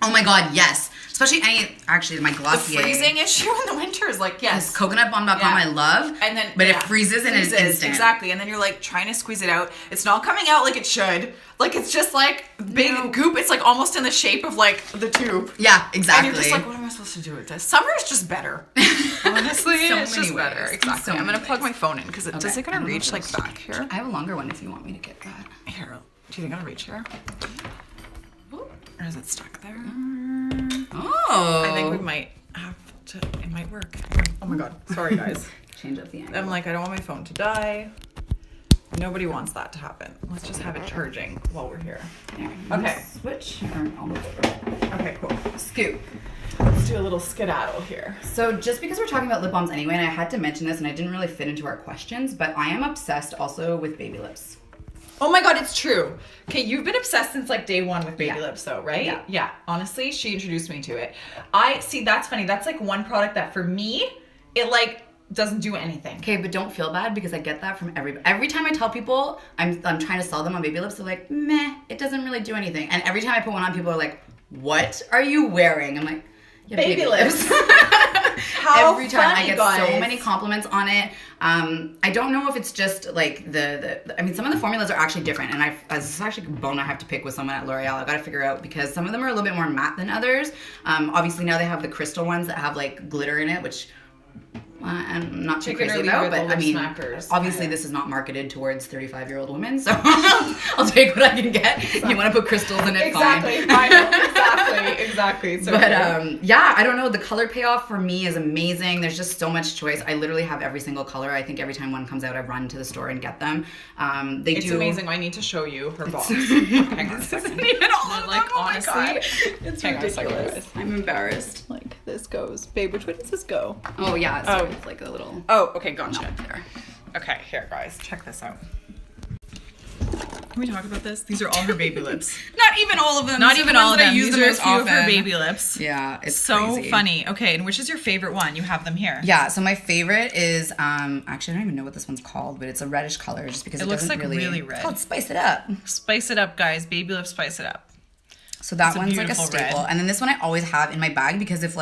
Oh my God, yes. Especially my Glossier. The freezing issue in the winter is yes. This coconutbomb.com I love. And then, but it freezes in an instant. Exactly. And then you're trying to squeeze it out. It's not coming out like it should. It's just big goop. It's almost in the shape of the tube. Yeah, exactly. And you're just what am I supposed to do with this? Summer is just better. Honestly, it's just better. Exactly. I'm going to plug my phone in because does it going to reach back here? I have a longer one if you want me to get that. Here. Do you think I'll reach here? Or is it stuck there? Oh. I think we might have to, it might work. Oh my God. Sorry, guys. Change up the angle. I'm I don't want my phone to die. Nobody wants that to happen. Let's just have it charging while we're here. Okay. Switch. Okay, cool. Scoop. Let's do a little skedaddle here. So just because we're talking about lip balms anyway, and I had to mention this and I didn't really fit into our questions, but I am obsessed also with baby lips. Oh my God, it's true. Okay, you've been obsessed since day one with baby lips though, right? Yeah. Honestly, she introduced me to it. That's funny. That's one product that for me, it doesn't do anything. Okay, but don't feel bad because I get that from every time I tell people I'm trying to sell them on baby lips, they're like, meh, it doesn't really do anything. And every time I put one on, people are like, what are you wearing? I'm like, yeah, baby lips. How every time funny, I get so many compliments on it. I don't know if it's just some of the formulas are actually different, and this is actually a bone I have to pick with someone at L'Oreal. I've got to figure out because some of them are a little bit more matte than others. Obviously now they have the crystal ones that have glitter in it, which I'm not too crazy about, but obviously this is not marketed towards 35-year-old women, so I'll take what I can get. Exactly. You want to put crystals in it, fine. Exactly. So but I don't know. The color payoff for me is amazing. There's just so much choice. I literally have every single color. I think every time one comes out, I run to the store and get them. It's amazing. I need to show you her box. Hang on a second. Honestly, it's ridiculous. I'm embarrassed. This goes, babe. Which way does this go? Oh yeah. So it's a little. Oh, okay, gotcha. There. Okay, here, guys, check this out. Can we talk about this? These are all her baby lips. Not even all of them. Not even all of them. These are a few of her baby lips. Yeah, it's so crazy. funny. Okay, and which is your favorite one? You have them here. Yeah, so my favorite is actually I don't even know what this one's called, but it's a reddish color just because it looks doesn't really red. It's called Spice It Up. Spice it up, guys. Baby lips, spice it up. So that one's a beautiful staple. red. And then this one I always have in my bag because if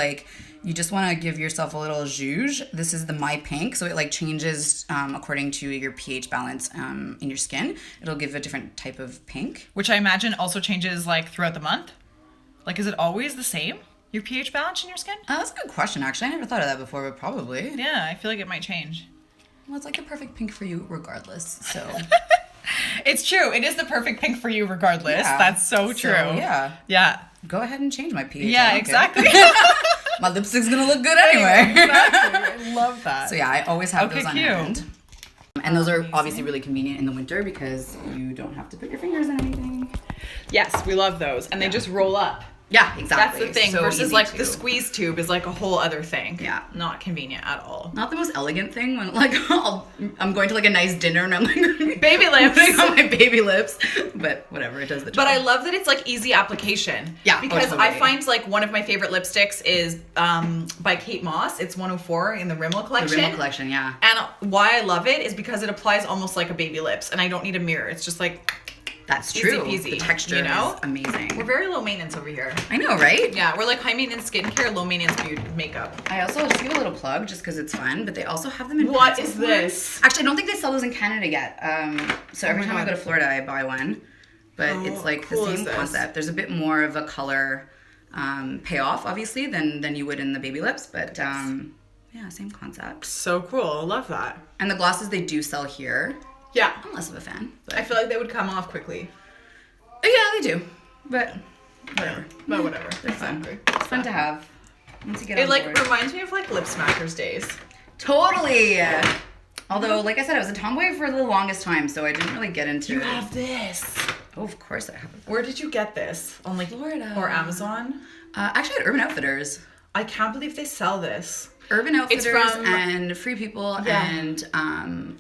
you just want to give yourself a little zhuzh, this is the My Pink. So it changes according to your pH balance in your skin. It'll give a different type of pink. Which I imagine also changes throughout the month. Is it always the same? Your pH balance in your skin? That's a good question, actually. I never thought of that before, but probably. Yeah, I feel like it might change. Well, it's the perfect pink for you regardless, so... It's true. It is the perfect pink for you regardless. Yeah. That's so true. Yeah. Yeah. Go ahead and change my pH. Yeah, exactly. My lipstick's going to look good anyway. Exactly. I love that. So yeah, I always have those on cute. hand. And those are obviously really convenient in the winter because you don't have to put your fingers in anything. Yes, we love those. And they just roll up. Yeah, exactly. That's the thing. So versus easy like to- the squeeze tube is like a whole other thing. Yeah. Not convenient at all. Not the most elegant thing when like I'm going to like a nice dinner and I'm like Baby lips. putting on my baby lips, but whatever, it does the job. But I love that it's like easy application. Yeah, because totally. I find like one of my favorite lipsticks is by Kate Moss. It's 104 in the Rimmel collection. The Rimmel collection, yeah. And why I love it is because it applies almost like a baby lips, and I don't need a mirror. It's just like That's easy true. peasy, The texture you know? is amazing. We're very low maintenance over here. I know, right? Yeah, we're like high maintenance skincare, low maintenance beauty makeup. I also just give a little plug just because it's fun, but they also have them in What pencil is form. this? Actually, I don't think they sell those in Canada yet. So every my time I God. go to Florida, I buy one. But How it's like the cool is same this? concept. There's a bit more of a color payoff, obviously, than you would in the baby lips, but yeah, same concept. So cool. Love that. And the glosses they do sell here. Yeah. I'm less of a fan. But I feel like they would come off quickly. yeah, they do. But whatever. But whatever. They're fun. Exactly. It's fun to have. Once you get It on like board. reminds me of like Lip Smackers days. Totally. Although, like I said, I was a tomboy for the longest time, so I didn't really get into You it. have this. Oh, of course I have. Where did you get this? On like Florida. or Amazon? Actually, at Urban Outfitters. I can't believe they sell this. Urban Outfitters from- and Free People Yeah. and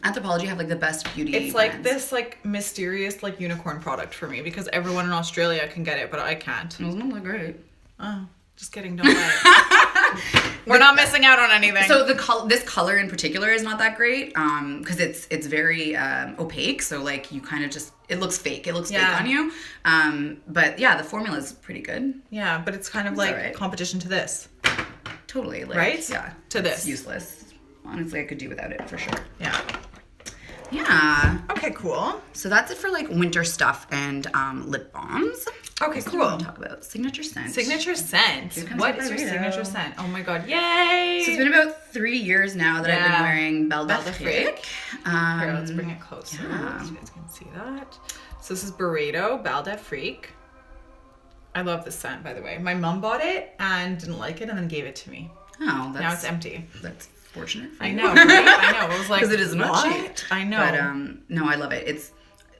Anthropologie have like the best beauty. It's like brands. this like mysterious like unicorn product for me because everyone in Australia can get it, but I can't. Those don't look great. Oh, just kidding. Don't buy it. We're not missing out on anything. So this color in particular is not that great because it's very opaque. So like you kind of just it looks fake. It looks Yeah. fake on you. But yeah, the formula is pretty good. yeah, but it's kind of like alright. competition to this. Totally. Like, Right? Yeah. To it's this. useless. Honestly, I could do without it for sure. Yeah. Yeah. Okay, cool. So that's it for like winter stuff and lip balms. Okay, What do you cool. want to talk about? Signature scent. Signature scent. Here comes What the is your burrito. signature scent? Oh my god, yay! So it's been about 3 years now that I've been Yeah. wearing Belle Belle d'Afrique. Here, let's bring it closer yeah. so you guys can see that. So this is Burrito Belle d'Afrique. I love this scent, by the way. My mom bought it and didn't like it and then gave it to me. Oh, Now it's empty. that's fortunate for I you. know, right? I know. It was like, Because it is not what? cheap. I know. But no, I love it.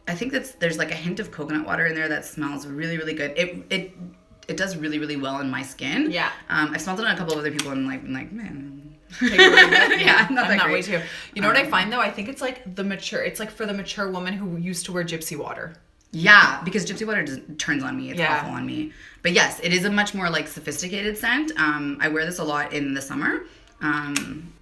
I think there's like a hint of coconut water in there that smells really, really good. It does really, really well in my skin. Yeah. I've smelled it on a couple of other people and been like, man. Take it away, but Yeah, not I'm that that way great. too. You know what I find though? I think it's like it's like for the mature woman who used to wear gypsy water. Yeah, because gypsy water turns on me. It's Yeah. awful on me. But yes, it is a much more like sophisticated scent. I wear this a lot in the summer. A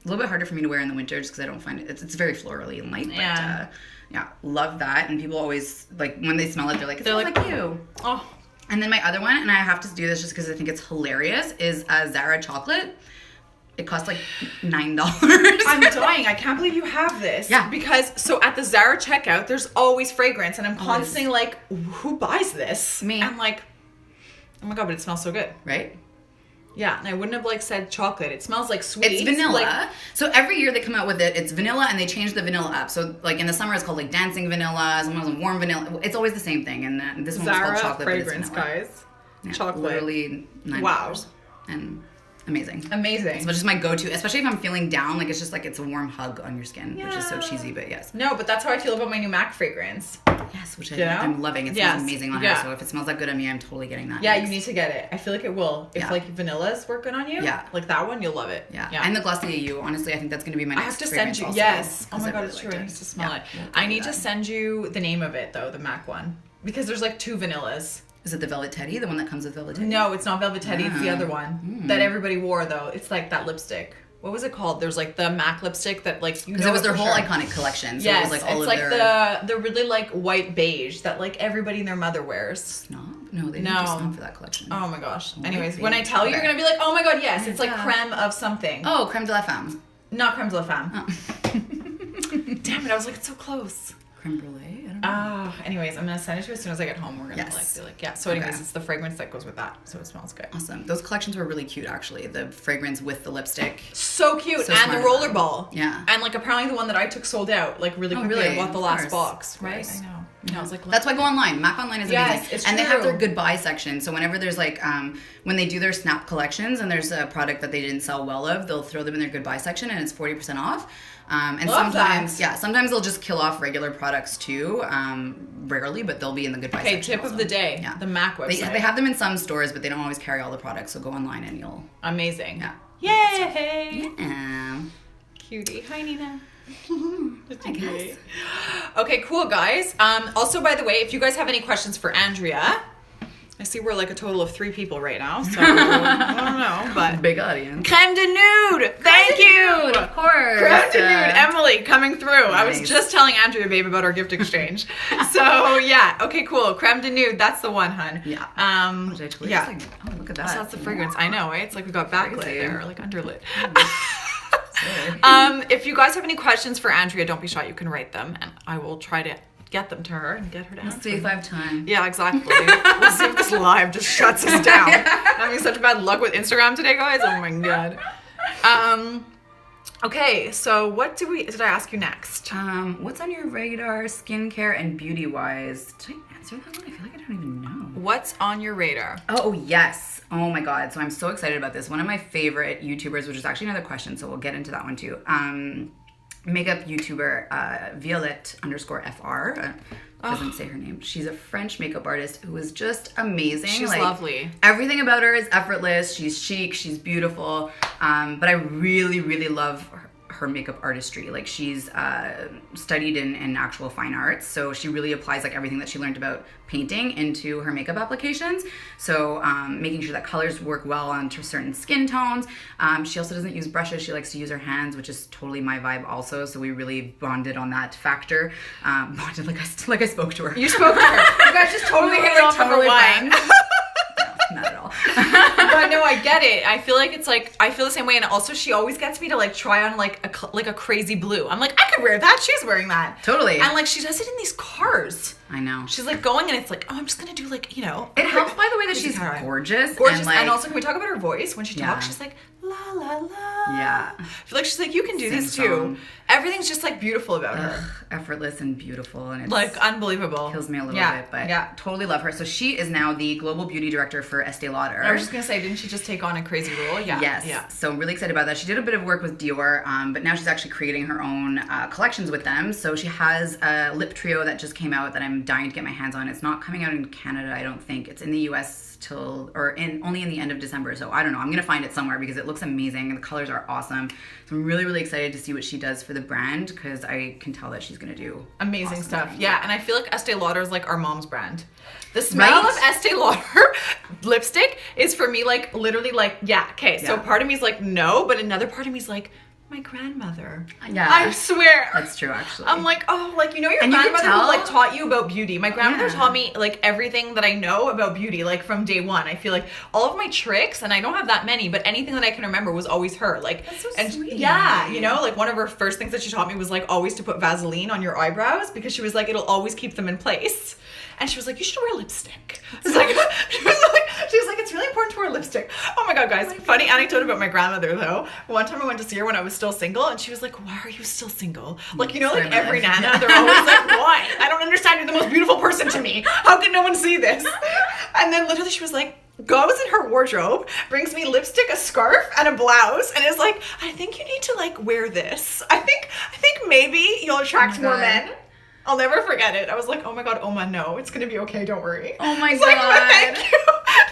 little bit harder for me to wear in the winter just because I don't find it. It's very florally and light. But, Yeah. yeah, love that. And people always like when they smell it, they're like, it They're smells like, like you. Oh, And then my other one, and I have to do this just because I think it's hilarious, is Zara chocolate. It costs like $9. I'm dying. I can't believe you have this. Yeah. Because so at the Zara checkout, there's always fragrance, and I'm Always. constantly like, who buys this? Me. I'm like, oh my god, but it smells so good. Right? Yeah, and I wouldn't have like said chocolate. It smells like sweet. It's vanilla. Like, So every year they come out with it. It's vanilla, and they change the vanilla up. So like in the summer, it's called like dancing vanilla. Sometimes it's warm vanilla. It's always the same thing. And then this one was Zara called chocolate, fragrance, but it's vanilla. guys. Yeah, Chocolate. Literally $9. Wow. And amazing. Amazing. It's just my go-to, especially if I'm feeling down. Like it's just like it's a warm hug on your skin, which is so Yeah. cheesy, but yes. No, but that's how I feel about my new MAC fragrance. Yes, which Yeah. I'm loving. It Yes. smells amazing on Yeah. her. So if it smells that good on me, I'm totally getting that. Yeah, next. you need to get it. I feel like it will. If Yeah. like vanillas work good on you, Yeah. like that one, you'll love it. Yeah. And the Glossier You, honestly, I think that's going to be my I next have to send fragrance you. also, Yes. Oh 'cause my I god, really it's true. liked I it. need to smell Yeah, it. we'll I do need to that. send you the name of it though, the MAC one, because there's like 2 vanillas. Is it the Velvet Teddy? The one that comes with Velvet Teddy? No, it's not Velvet Teddy. It's the Ah. other one that everybody wore though. It's like that lipstick. What was it called? There's like the MAC lipstick that like you know Because it was their for whole sure. iconic collection. So Yes, it was like all it's of like their... the really like white beige that like everybody and their mother wears. Snob? No, they didn't No. do Snob for that collection. Oh my gosh. White Anyways, when I beige. tell you, you're Okay. gonna be like, oh my god, yes, it's like Yeah. creme of something. Oh, Creme de la Femme. Not creme de la femme. Oh. Damn it, I was like, it's so close. Creme brulee? I don't know. Ah, anyways, I'm gonna send it to you as soon as I get home. We're gonna Yes. be like, yeah. So anyways, Okay. it's the fragrance that goes with that, so it smells good. Awesome. Those collections were really cute, actually. The fragrance with the lipstick. So cute, So and smart the of roller them. ball. Yeah. And like apparently the one that I took sold out like really Oh, quickly. really? I bought the Of last course. box, Of right? course. I know. And I was like, That's why I go online. MAC online is Yes, amazing. it's and they have true. their goodbye section. So whenever there's like, when they do their snap collections and there's a product that they didn't sell well of, they'll throw them in their goodbye section and it's 40% off. And Love sometimes, that. sometimes they'll just kill off regular products too. Rarely, but they'll be in the goodbye Okay, section tip also. of the day. Yeah. The MAC website. They have them in some stores, but they don't always carry all the products. So go online and you'll. Amazing. Yeah. Yay! Yeah. Cutie. Hi, Nina. I guess. Okay, cool, guys. Also, by the way, if you guys have any questions for Andrea, I see we're like a total of 3 people right now, so I don't know, but Big audience. Creme de Nude, thank you. Of course. Creme de Nude, Emily coming through. I was Nice. just telling Andrea, babe, about our gift exchange. So yeah, okay, cool. Creme de Nude, that's the one, hun. Yeah. Yeah. Oh, look at that. So that's the fragrance. I know, right? It's like we got backlit Crazy. there, or like underlit. Sorry. If you guys have any questions for Andrea, don't be shy. You can write them, and I will try to get them to her and get her to answer. See if I have time. Yeah, exactly. We'll see if this live just shuts us down. I'm having such bad luck with Instagram today, guys. Oh my god. Okay, so what did I ask you next? What's on your radar, skincare and beauty wise? Did I answer that one? I feel like I don't even know. What's on your radar? Oh, yes. Oh my god. So I'm so excited about this. One of my favorite YouTubers, which is actually another question, so we'll get into that one too. Makeup YouTuber Violette_FR. Doesn't say her name. She's a French makeup artist who is just amazing. She's lovely. Everything about her is effortless. She's chic. She's beautiful. But I really, really love her makeup artistry. Like she's studied in actual fine arts, so she really applies like everything that she learned about painting into her makeup applications. So making sure that colors work well onto certain skin tones. She also doesn't use brushes. She likes to use her hands, which is totally my vibe also. So we really bonded on that factor. Bonded like I spoke to her. You spoke to her. You guys just totally hit it off over wine. Not at all. But no, I get it. I feel like it's like I feel the same way, and also she always gets me to like try on like a crazy blue. I'm like, I could wear that. She's wearing that. Totally. And like she does it in these cars. I know. She's like going, and it's like, oh, I'm just gonna do like It helps by the way that she's gorgeous. Gorgeous, and, like, and also can we talk about her voice when she Yeah. talks? She's like la la la. Yeah. I feel like she's like, you can do this Sing too. song. Everything's just like beautiful about her. Effortless and beautiful, and it's Like unbelievable. kills me a little bit, but totally love her. So she is now the global beauty director for Estee Lauder. I was just gonna say, didn't she just take on a crazy role? Yeah. Yes. Yeah. So I'm really excited about that. She did a bit of work with Dior, but now she's actually creating her own collections with them. So she has a lip trio that just came out that I'm dying to get my hands on. It's not coming out in Canada, I don't think. It's in the US only in the end of December. So I don't know. I'm gonna find it somewhere because it looks amazing and the colors are awesome. So I'm really, really excited to see what she does for the brand because I can tell that she's gonna do amazing awesome stuff. things. Yeah, and I feel like Estee Lauder is like our mom's brand. The smell of Estee Lauder lipstick is for me like literally like, okay. So part of me is like, no, but another part of me is like, my grandmother. Yeah. I swear. That's true, actually. I'm like, oh, like, you know your And you can grandmother who tell- like taught you about beauty. My grandmother Yeah. taught me like everything that I know about beauty, like from day one. I feel like all of my tricks, and I don't have that many, but anything that I can remember was always her. Like, That's so and sweet. yeah, you know, like one of her first things that she taught me was like always to put Vaseline on your eyebrows because she was like, it'll always keep them in place. And she was like, you should wear lipstick. It's like, she was like, it's really important to wear lipstick. Oh my God, guys. Funny anecdote about my grandmother though. One time I went to see her when I was still single and she was like, why are you still single? Like, you know, like every nana, they're always like, why? I don't understand. You're the most beautiful person to me. How can no one see this? And then literally she was like, goes in her wardrobe, brings me lipstick, a scarf, and a blouse, and is like, I think you need to like wear this. I think maybe you'll attract more men. I'll never forget it. I was like, oh my God, Oma, no, it's gonna be okay, don't worry. Oh my It's God. like, thank you.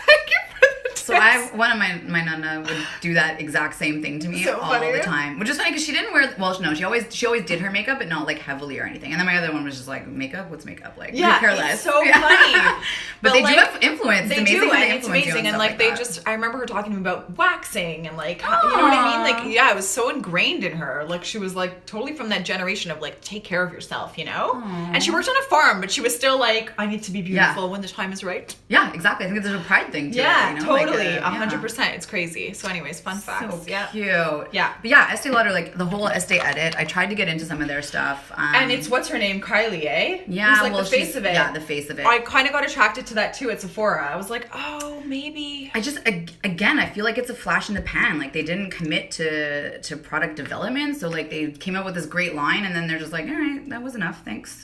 Thank you for the tips. So one of my nana would do that exact same thing to me So all funny. the time, which is funny because she didn't wear. Well, no, she always did her makeup, but not like heavily or anything. And then my other one was just like, makeup. What's makeup? Like, Yeah, care less. it's so funny. but they like, do have influence. They It's amazing do, how they and it's influence you amazing. And stuff like they that. just, I remember her talking to me about waxing and like, you know what I mean? Like, yeah, it was so ingrained in her. Like she was like totally from that generation of like, take care of yourself, you know? And she worked on a farm, but she was still like, I need to be beautiful when the time is right. Yeah, exactly. I think there's a pride thing to Yeah, it. You know? Like, totally. yeah. 100%. It's crazy. So anyways, fun facts. So Yeah. cute. Yeah. But yeah, Estee Lauder, like the whole Estee edit, I tried to get into some of their stuff. And it's, what's her name? Kylie, eh? Yeah, Who's like well, the face she's- of it. Yeah, the face of it. I kind of got attracted to that too at Sephora. I was like, oh, maybe. I just, again, I feel like it's a flash in the pan. Like they didn't commit to product development. So like they came up with this great line and then they're just like, all right, that was enough. Thanks.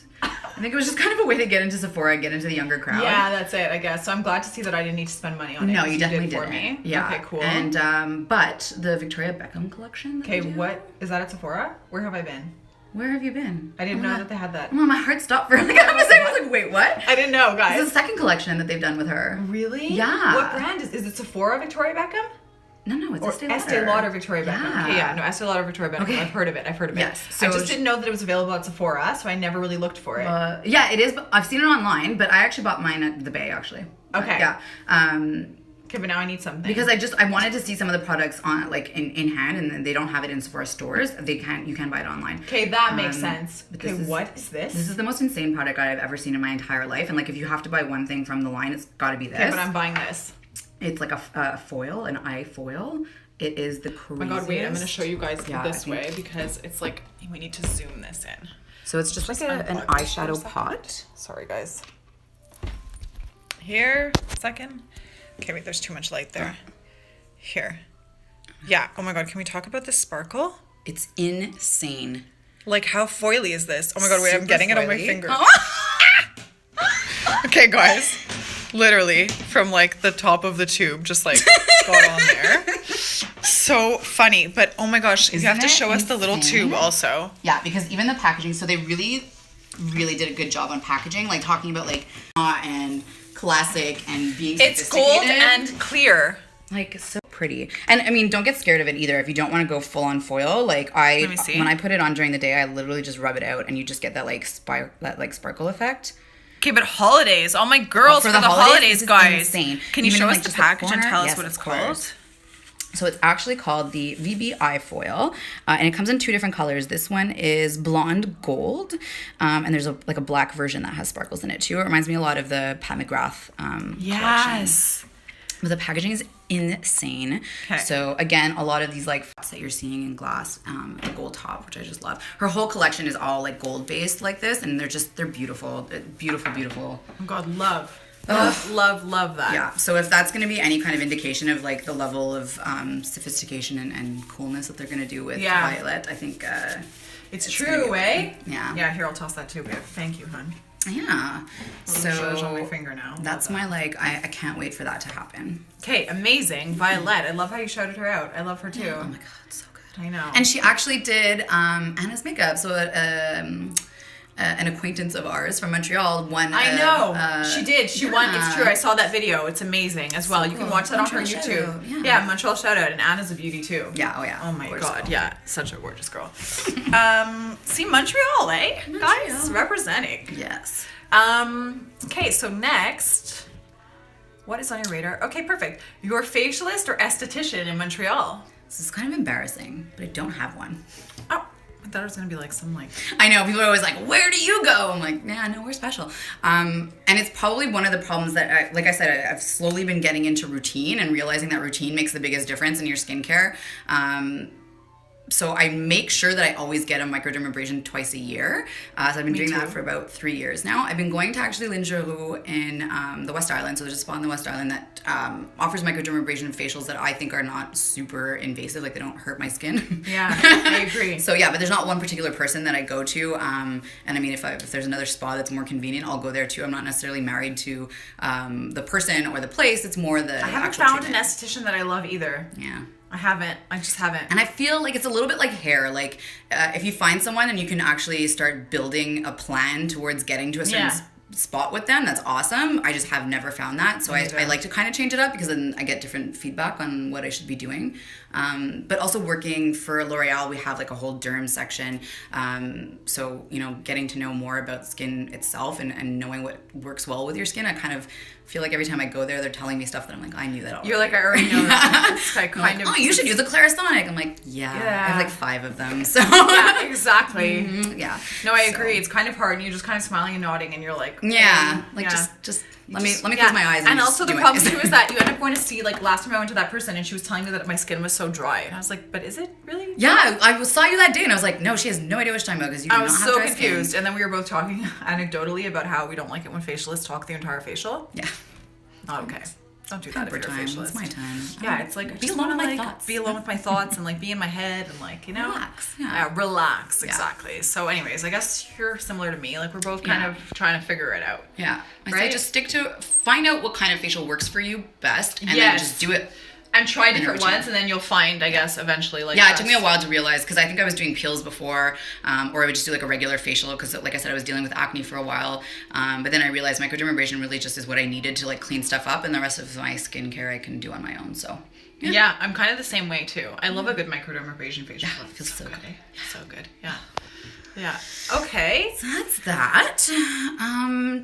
I think it was just kind of a way to get into Sephora, get into the younger crowd. Yeah, that's it, I guess. So I'm glad to see that I didn't need to spend money on it. No, you definitely did for didn't. me. Yeah. Okay, cool. And but the Victoria Beckham collection. Okay, what is that at Sephora? Where have I been? Where have you been? I didn't know that they had that. Oh, my heart stopped for like I was like, wait, what? I didn't know, guys. This is the second collection that they've done with her. Really? Yeah. What brand is it? Sephora Victoria Beckham? No, it's Or Estee Lauder Victoria Beckham. Yeah. Okay, yeah, no, Estee Lauder Victoria Beckham. Okay. I've heard of it. Yes. So I just didn't know that it was available at Sephora, so I never really looked for it. Yeah, it is. I've seen it online, but I actually bought mine at the Bay actually. Okay. Yeah. Okay, but now I need something. Because I wanted to see some of the products on like in hand, and then they don't have it in Sephora stores. You can buy it online. Okay, that makes sense. Okay, what is this? This is the most insane product I've ever seen in my entire life. And like, if you have to buy one thing from the line, it's got to be this. Okay, but I'm buying this. It's like a foil, an eye foil. It is the craziest. Oh my god, wait, I'm going to show you guys this way because it's like, we need to zoom this in. So it's just like an eyeshadow pot. Sorry, guys. Here, second. Okay, wait, there's too much light there. Here. Yeah, oh my god, can we talk about this sparkle? It's insane. Like, how foily is this? Oh my god, wait, I'm getting it on my finger. Oh. Okay, guys. Literally, from like the top of the tube, just like got on there. So funny, but oh my gosh, you have to show us the little tube also. Yeah, because even the packaging, so they really did a good job on packaging, like talking about like and classic and being It's sophisticated. gold and clear. Like, so pretty. And I mean, don't get scared of it either if you don't want to go full on foil. Like when I put it on during the day, I literally just rub it out and you just get that like sparkle effect. Okay, but holidays, all my girls for the holidays guys. Insane. Can you Even show in, us like, the just package and corner? tell us Yes, what it's of course. called? So it's actually called the VBI foil, and it comes in 2 different colors. This one is blonde gold, and there's a black version that has sparkles in it too. It reminds me a lot of the Pat McGrath collection. But the packaging is insane. Okay. So again, a lot of these like that you're seeing in glass, the gold top, which I just love. Her whole collection is all like gold based like this, and they're beautiful, beautiful. Oh God, love that. Yeah. So if that's going to be any kind of indication of like the level of sophistication and coolness that they're going to do with Violet, I think it's true, eh? Yeah. Yeah. Here, I'll toss that too, babe. Thank you, hon. Yeah. So on my finger now. That's my like. I can't wait for that to happen. Okay, amazing, Violet. I love how you shouted her out. I love her too. Oh my god, so good. I know. And she actually did Anna's makeup. So an acquaintance of ours from Montreal won. I know. She did. She won. It's true. I saw that video. It's amazing as well. You can watch that on her YouTube. Yeah, Montreal shout out. And Anna's a beauty too. Yeah. Oh yeah. Oh my god. Yeah, such a gorgeous girl. See Montreal, eh? Guys, representing. Yes. Okay, so next, what is on your radar? Okay, perfect. Your facialist or esthetician in Montreal? This is kind of embarrassing, but I don't have one. Oh, I thought it was gonna be like some like. I know people are always like, "Where do you go?" I'm like, "Yeah, no, we're special." And it's probably one of the problems that, like I said, I've slowly been getting into routine and realizing that routine makes the biggest difference in your skincare. So I make sure that I always get a microdermabrasion twice a year. So I've been doing that for about 3 years now. I've been going to actually Lingeroux in the West Island. So there's a spa in the West Island that offers microdermabrasion facials that I think are not super invasive. Like they don't hurt my skin. Yeah, I agree. So yeah, but there's not one particular person that I go to. And I mean, if there's another spa that's more convenient, I'll go there too. I'm not necessarily married to the person or the place. It's more the I haven't found an esthetician that I love either. Yeah. I haven't. I just haven't. And I feel like it's a little bit like hair. Like if you find someone and you can actually start building a plan towards getting to a certain spot with them, that's awesome. I just have never found that. So I like to kind of change it up because then I get different feedback on what I should be doing. But also working for L'Oreal, we have like a whole derm section. So, you know, getting to know more about skin itself and knowing what works well with your skin, I kind of feel like every time I go there, they're telling me stuff that I'm like, I knew that already. You're like, I already know that. It's like kind of. Oh, you should use a Clarisonic. I'm like, yeah. I have like 5 of them. So yeah, exactly. Mm-hmm, yeah. No, I agree. It's kind of hard, and you're just kind of smiling and nodding, and you're like, yeah, like just let me close my eyes. And also the problem too is that you end up going to see, like last time I went to that person, and she was telling me that my skin was so dry, and I was like, but is it really? Yeah, I saw you that day, and I was like, no, she has no idea what she's talking about because you do not have dry skin. I was so confused, and then we were both talking anecdotally about how we don't like it when facialists talk the entire facial. Yeah. Not okay. Don't do that if you're a time. facialist. It's my time. Yeah, it's like I be just alone want to with my like thoughts. be alone with my thoughts and like be in my head and like, you know, Relax. Yeah. Relax. Exactly. So anyways, I guess you're similar to me. Like we're both kind of trying to figure it out. Yeah. I say Right? just find out what kind of facial works for you best, and then Yes. just do it. And try different routine. ones, and then you'll find, I guess, eventually, like, Yeah, it took me a while to realize, because I think I was doing peels before, or I would just do like a regular facial, because like I said, I was dealing with acne for a while. But then I realized microdermabrasion really just is what I needed to like clean stuff up, and the rest of my skincare I can do on my own. So Yeah, I'm kind of the same way too. I love a good microdermabrasion facial. Yeah, it feels so good. So good. Yeah. Yeah. Okay. So that's that.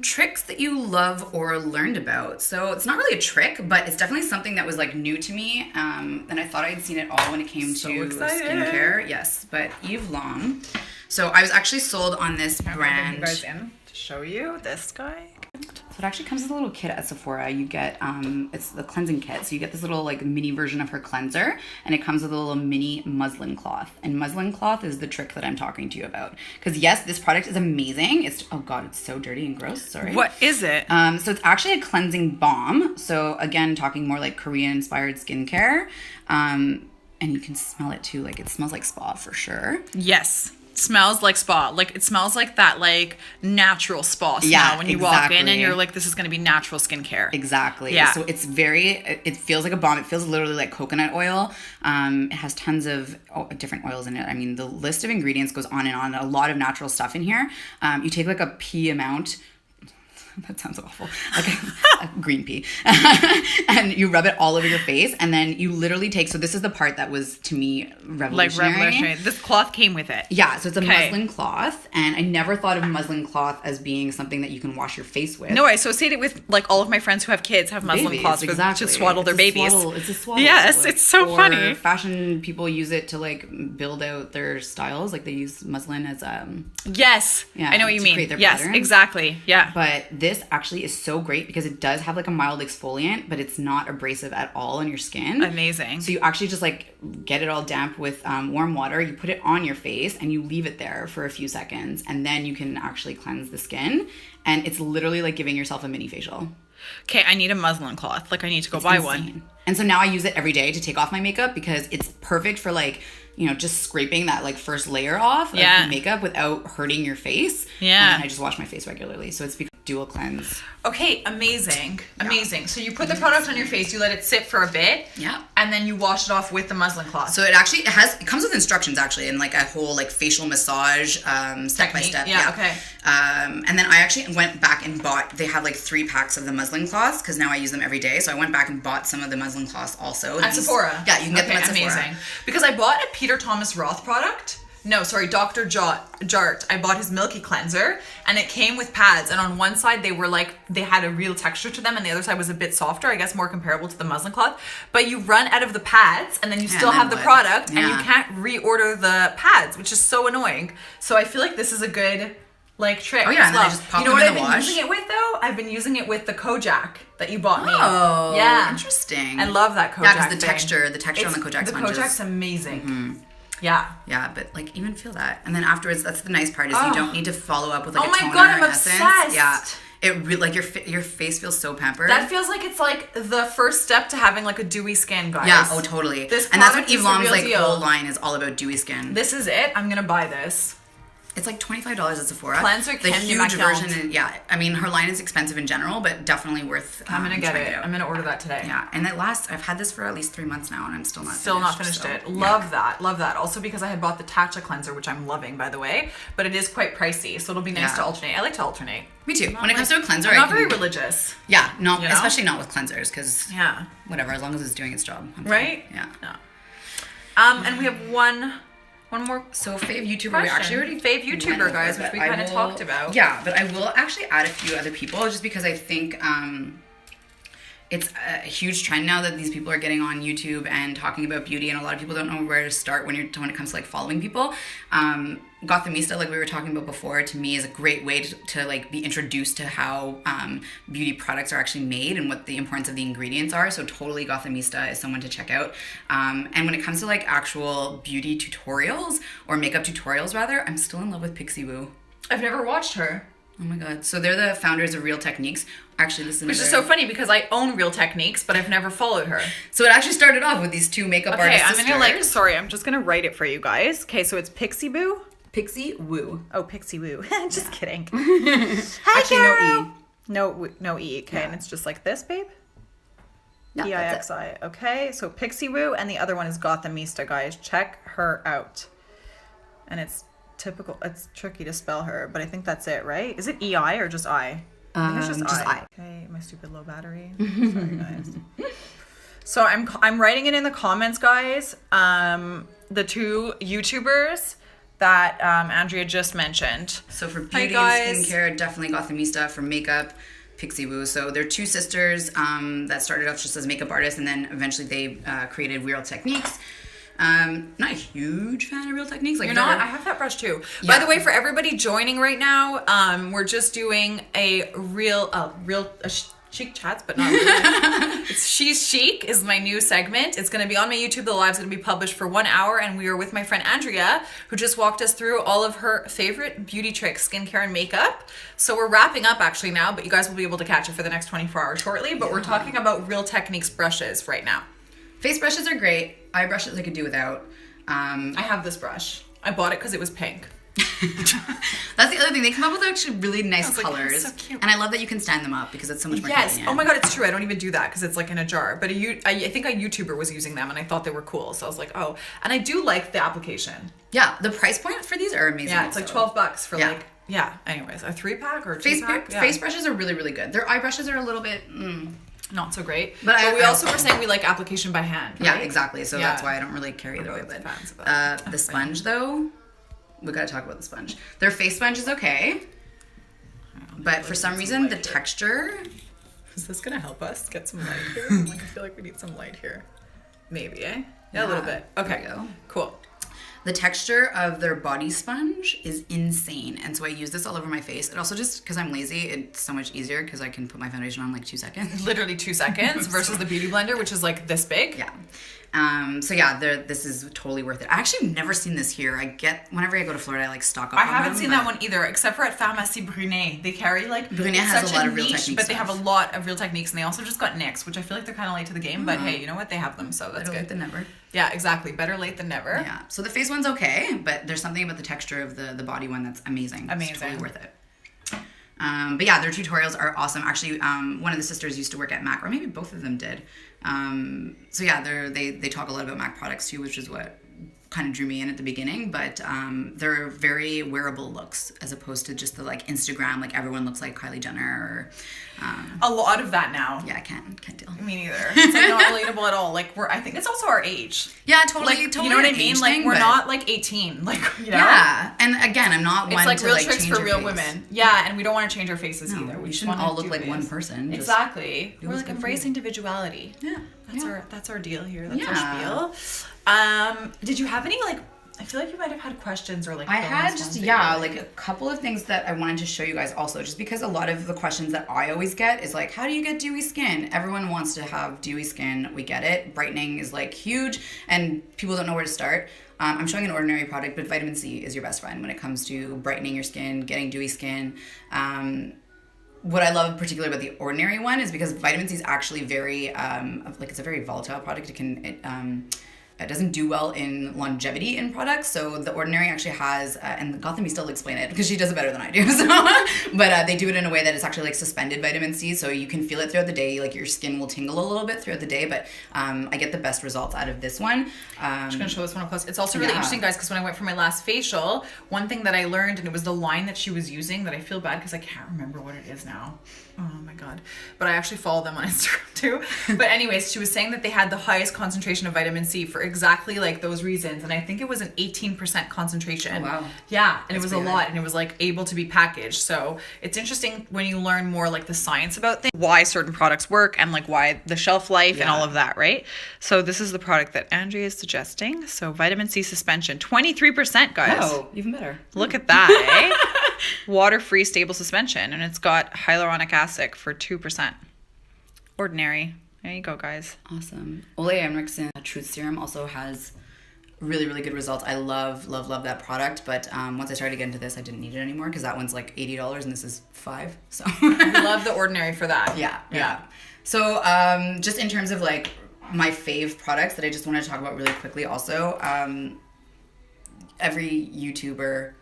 Tricks that you love or learned about. So it's not really a trick, but it's definitely something that was like new to me. And I thought I'd seen it all when it came to excited. skincare. Yes, but EVE LOM. So I was actually sold on this brand. You guys in to show you this guy. So it actually comes with a little kit at Sephora. You get, it's the cleansing kit. So you get this little like mini version of her cleanser, and it comes with a little mini muslin cloth. And muslin cloth is the trick that I'm talking to you about. Because yes, this product is amazing. It's, oh God, it's so dirty and gross. Sorry. What is it? So it's actually a cleansing balm. So again, talking more like Korean inspired skincare. And you can smell it too. Like it smells like spa for sure. Yes. Smells like spa. Like it smells like that like natural spa smell when you walk in and you're like, this is going to be natural skincare. Exactly. Yeah. So it's it feels like a balm. It feels literally like coconut oil. It has tons of different oils in it. I mean, the list of ingredients goes on and on. A lot of natural stuff in here. You take like a pea amount. That sounds awful. Like a green pea. And you rub it all over your face, and then you literally take, so this is the part that was to me revolutionary. Like revolutionary. This cloth came with it. Yeah, so it's a muslin cloth, and I never thought of muslin cloth as being something that you can wash your face with. No, I associate it with like all of my friends who have kids have muslin cloths to swaddle their babies. It's a swaddle. Yes, it's so funny. Fashion people use it to like build out their styles. Like they use muslin as Yes, yeah, I know what you to mean. create their Yes, patterns. exactly. Yeah. But this actually is so great because it does have like a mild exfoliant, but it's not abrasive at all on your skin. Amazing. So you actually just like get it all damp with warm water. You put it on your face and you leave it there for a few seconds, and then you can actually cleanse the skin. And it's literally like giving yourself a mini facial. Okay, I need a muslin cloth. Like I need to go buy one. And so now I use it every day to take off my makeup because it's perfect for like, you know, just scraping that like first layer off of makeup without hurting your face. Yeah. And then I just wash my face regularly. So it's dual cleanse. Okay, amazing. Amazing. So you put the product on your face, you let it sit for a bit. Yeah. And then you wash it off with the muslin cloth. So it comes with instructions actually, and like a whole like facial massage step by step. Yeah, okay. And then I actually went back and bought, they have like 3 packs of the muslin cloths because now I use them every day. So I went back and bought some of the muslin cloths also. At Sephora? Yeah, you can get them at Sephora. Amazing. Because I bought a Peter Thomas Roth product. No, sorry, Dr. Jart. I bought his Milky Cleanser, and it came with pads. And on one side, they were like, they had a real texture to them, and the other side was a bit softer, I guess more comparable to the muslin cloth. But you run out of the pads, and then you still have the product, and you can't reorder the pads, which is so annoying. So I feel like this is a good like trick. Oh yeah, as well. and then I just pop you know them what in the I've been wash. using it with though? I've been using it with the Kojak that you bought me. Oh, yeah, interesting. I love that Kojak. Yeah, because the thing. texture on the Kojak sponges. The Kojak's amazing. Yeah. Yeah, but like even feel that. And then afterwards, that's the nice part is you don't need to follow up with like a toner God, I'm and essence. obsessed. Yeah. It really, like your face feels so pampered. That feels like it's like the first step to having like a dewy skin, guys. Yeah, oh totally. And that's what EVE LOM's like whole line is all about, dewy skin. This is it. I'm gonna buy this. It's like $25 at Sephora. Cleanser the can huge version. I mean, her line is expensive in general, but definitely worth. I'm gonna get it. I'm gonna order that today. Yeah, and I've had this for at least 3 months now, and I'm still not finished it. Love that. Also because I had bought the Tatcha cleanser, which I'm loving, by the way, but it is quite pricey, so it'll be nice to alternate. I like to alternate. Me too. When it comes to a cleanser, I'm not very religious. Yeah, no, especially not with cleansers, because whatever, as long as it's doing its job. Right? Yeah. And we have one more. So fave YouTuber, question. we actually already fave YouTuber, guys, which we kind of talked about. Yeah, but I will actually add a few other people just because I think it's a huge trend now that these people are getting on YouTube and talking about beauty, and a lot of people don't know where to start when it comes to like following people. Gothamista, like we were talking about before, to me is a great way to like be introduced to how beauty products are actually made and what the importance of the ingredients are. So totally Gothamista is someone to check out. And when it comes to like actual beauty tutorials or makeup tutorials rather, I'm still in love with Pixie Woo. I've never watched her. Oh my god. So they're the founders of Real Techniques. Actually, listen to Which is so funny because I own Real Techniques, but I've never followed her. So it actually started off with these two makeup artist sisters. Okay, I'm gonna sorry, I'm just gonna write it for you guys. Okay, so it's Pixie Boo. Pixie Woo. Oh, Pixie Woo. Just kidding. Hi, actually, girl. No E. No E. Okay, and it's just like this, babe. Yeah, E-I-X-I. Okay, so Pixie Woo, and the other one is Gothamista, guys. Check her out. And it's typical. It's tricky to spell her, but I think that's it, right? Is it E-I or just I? I think it's just I. Okay, my stupid low battery. Sorry, guys. So I'm writing it in the comments, guys. The two YouTubers that Andrea just mentioned. So for beauty and skincare, definitely Gothamista. For makeup, Pixie Woo. So they're two sisters that started off just as makeup artists, and then eventually they created Real Techniques. Not a huge fan of Real Techniques. Like You're not? I have that brush too. Yeah. By the way, for everybody joining right now, we're just doing a Chic Chats, but not really. She's Chic is my new segment. It's going to be on my YouTube. The live's going to be published for 1 hour, and we are with my friend Andrea, who just walked us through all of her favorite beauty tricks, skincare, and makeup. So we're wrapping up actually now, but you guys will be able to catch it for the next 24 hours shortly. But we're talking about Real Techniques brushes right now. Face brushes are great. Eye brushes I could do without. I have this brush. I bought it because it was pink. That's the other thing. They come up with actually really nice colors. Like, so cute. And I love that you can stand them up because it's so much more convenient. Oh my god, it's true. I don't even do that because it's like in a jar. But I think a YouTuber was using them and I thought they were cool. So I was like, oh. And I do like the application. Yeah, the price point for these are amazing. Yeah, it's like $12 for anyways, a 3-pack or a 2-pack. Face brushes are really, really good. Their eye brushes are a little bit... not so great. But we also were saying we like application by hand, right? Yeah, exactly. So that's why I don't really care either way. But the sponge, though, we got to talk about the sponge. Their face sponge is okay. But for some reason, the texture... Is this going to help us get some light here? I feel like we need some light here. Maybe, eh? Yeah, a little bit. Okay, there we go. Cool. The texture of their body sponge is insane. And so I use this all over my face. And also just because I'm lazy, it's so much easier because I can put my foundation on like 2 seconds. Literally 2 seconds versus the Beauty Blender, which is like this big. Yeah. So yeah, this is totally worth it. I actually never seen this here. Whenever I go to Florida, I like stock up on them. I haven't seen that one either, except for at Pharmacie Brunet. They carry like Brunet has a lot of Real Techniques, but they have a lot of Real Techniques, and they also just got NYX, which I feel like they're kind of late to the game. But hey, you know what? They have them, so that's Better good. late than never. Yeah, exactly. Better late than never. Yeah. So the face one's okay, but there's something about the texture of the body one that's amazing. It's totally worth it. But yeah, their tutorials are awesome. Actually, one of the sisters used to work at MAC, or maybe both of them did. So yeah, they talk a lot about MAC products too, which is what kind of drew me in at the beginning. But they're very wearable looks as opposed to just the like Instagram, like everyone looks like Kylie Jenner or a lot of that now. Yeah, I can't deal. Me neither. It's like not relatable at all. Like I think it's also our age. Yeah, totally. Like, you know what I mean? Like we're not like 18. Like you know. Yeah, and again, I'm not one like to real like tricks change for real face. women. Yeah, and we don't want to change our faces either. We shouldn't all look like one person. Exactly. We're like embrace individuality. Yeah, that's our deal here. That's our spiel. Did you have any like? I feel like you might have had questions or like... I had like a couple of things that I wanted to show you guys also, just because a lot of the questions that I always get is like, how do you get dewy skin? Everyone wants to have dewy skin. We get it. Brightening is like huge and people don't know where to start. I'm showing an ordinary product, but vitamin C is your best friend when it comes to brightening your skin, getting dewy skin. What I love particularly about the ordinary one is because vitamin C is actually very, it's a very volatile product. It doesn't do well in longevity in products, so the Ordinary actually has, and Gotham still explain it because she does it better than I do. So, but they do it in a way that it's actually like suspended vitamin C, so you can feel it throughout the day. Like your skin will tingle a little bit throughout the day, but I get the best results out of this one. I'm just gonna show this one up close. It's also really interesting, guys, because when I went for my last facial, one thing that I learned, and it was the line that she was using that I feel bad because I can't remember what it is now. Oh my god. But I actually follow them on Instagram too. But anyways, she was saying that they had the highest concentration of vitamin C for exactly like those reasons. And I think it was an 18% concentration. Oh, wow. Yeah. And it was a lot. And it was like able to be packaged. So it's interesting when you learn more like the science about things, why certain products work and like why the shelf life and all of that, right? So this is the product that Andrea is suggesting. So vitamin C suspension, 23%, guys. Oh, even better. Look at that, eh? Water-free stable suspension, and it's got hyaluronic acid for 2%. Ordinary. There you go, guys. Awesome. Ole Emmeriksen Truth Serum also has really, really good results. I love that product. But once I started to get into this, I didn't need it anymore because that one's like $80 and this is $5. So I love The Ordinary for that. Yeah. So just in terms of like my fave products that I just want to talk about really quickly also, every YouTuber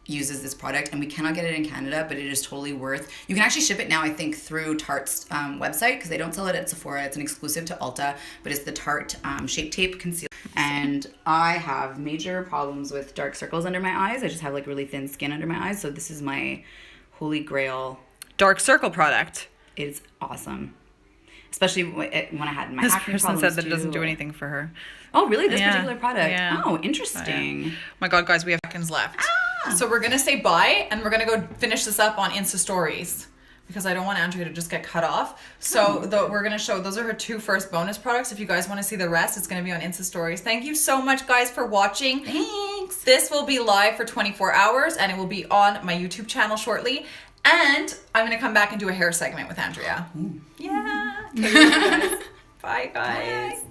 uses this product and we cannot get it in Canada, but it is totally worth. You can actually ship it now, I think, through Tarte's website because they don't sell it at Sephora. It's an exclusive to Ulta, but it's the Tarte Shape Tape Concealer. And I have major problems with dark circles under my eyes. I just have like really thin skin under my eyes. So this is my holy grail dark circle product. It's awesome. Especially when I had my this acne person problems said that too. it doesn't do anything for her. Oh, really? This particular product? Yeah. Oh, interesting. Oh my God, guys, we have seconds left. So we're going to say bye and we're going to go finish this up on Insta stories because I don't want Andrea to just get cut off. So we're going to show, those are her 2 first bonus products. If you guys want to see the rest, it's going to be on Insta stories. Thank you so much, guys, for watching. Thanks. This will be live for 24 hours and it will be on my YouTube channel shortly. And I'm going to come back and do a hair segment with Andrea. Yeah. Okay, guys. Bye, guys. Bye.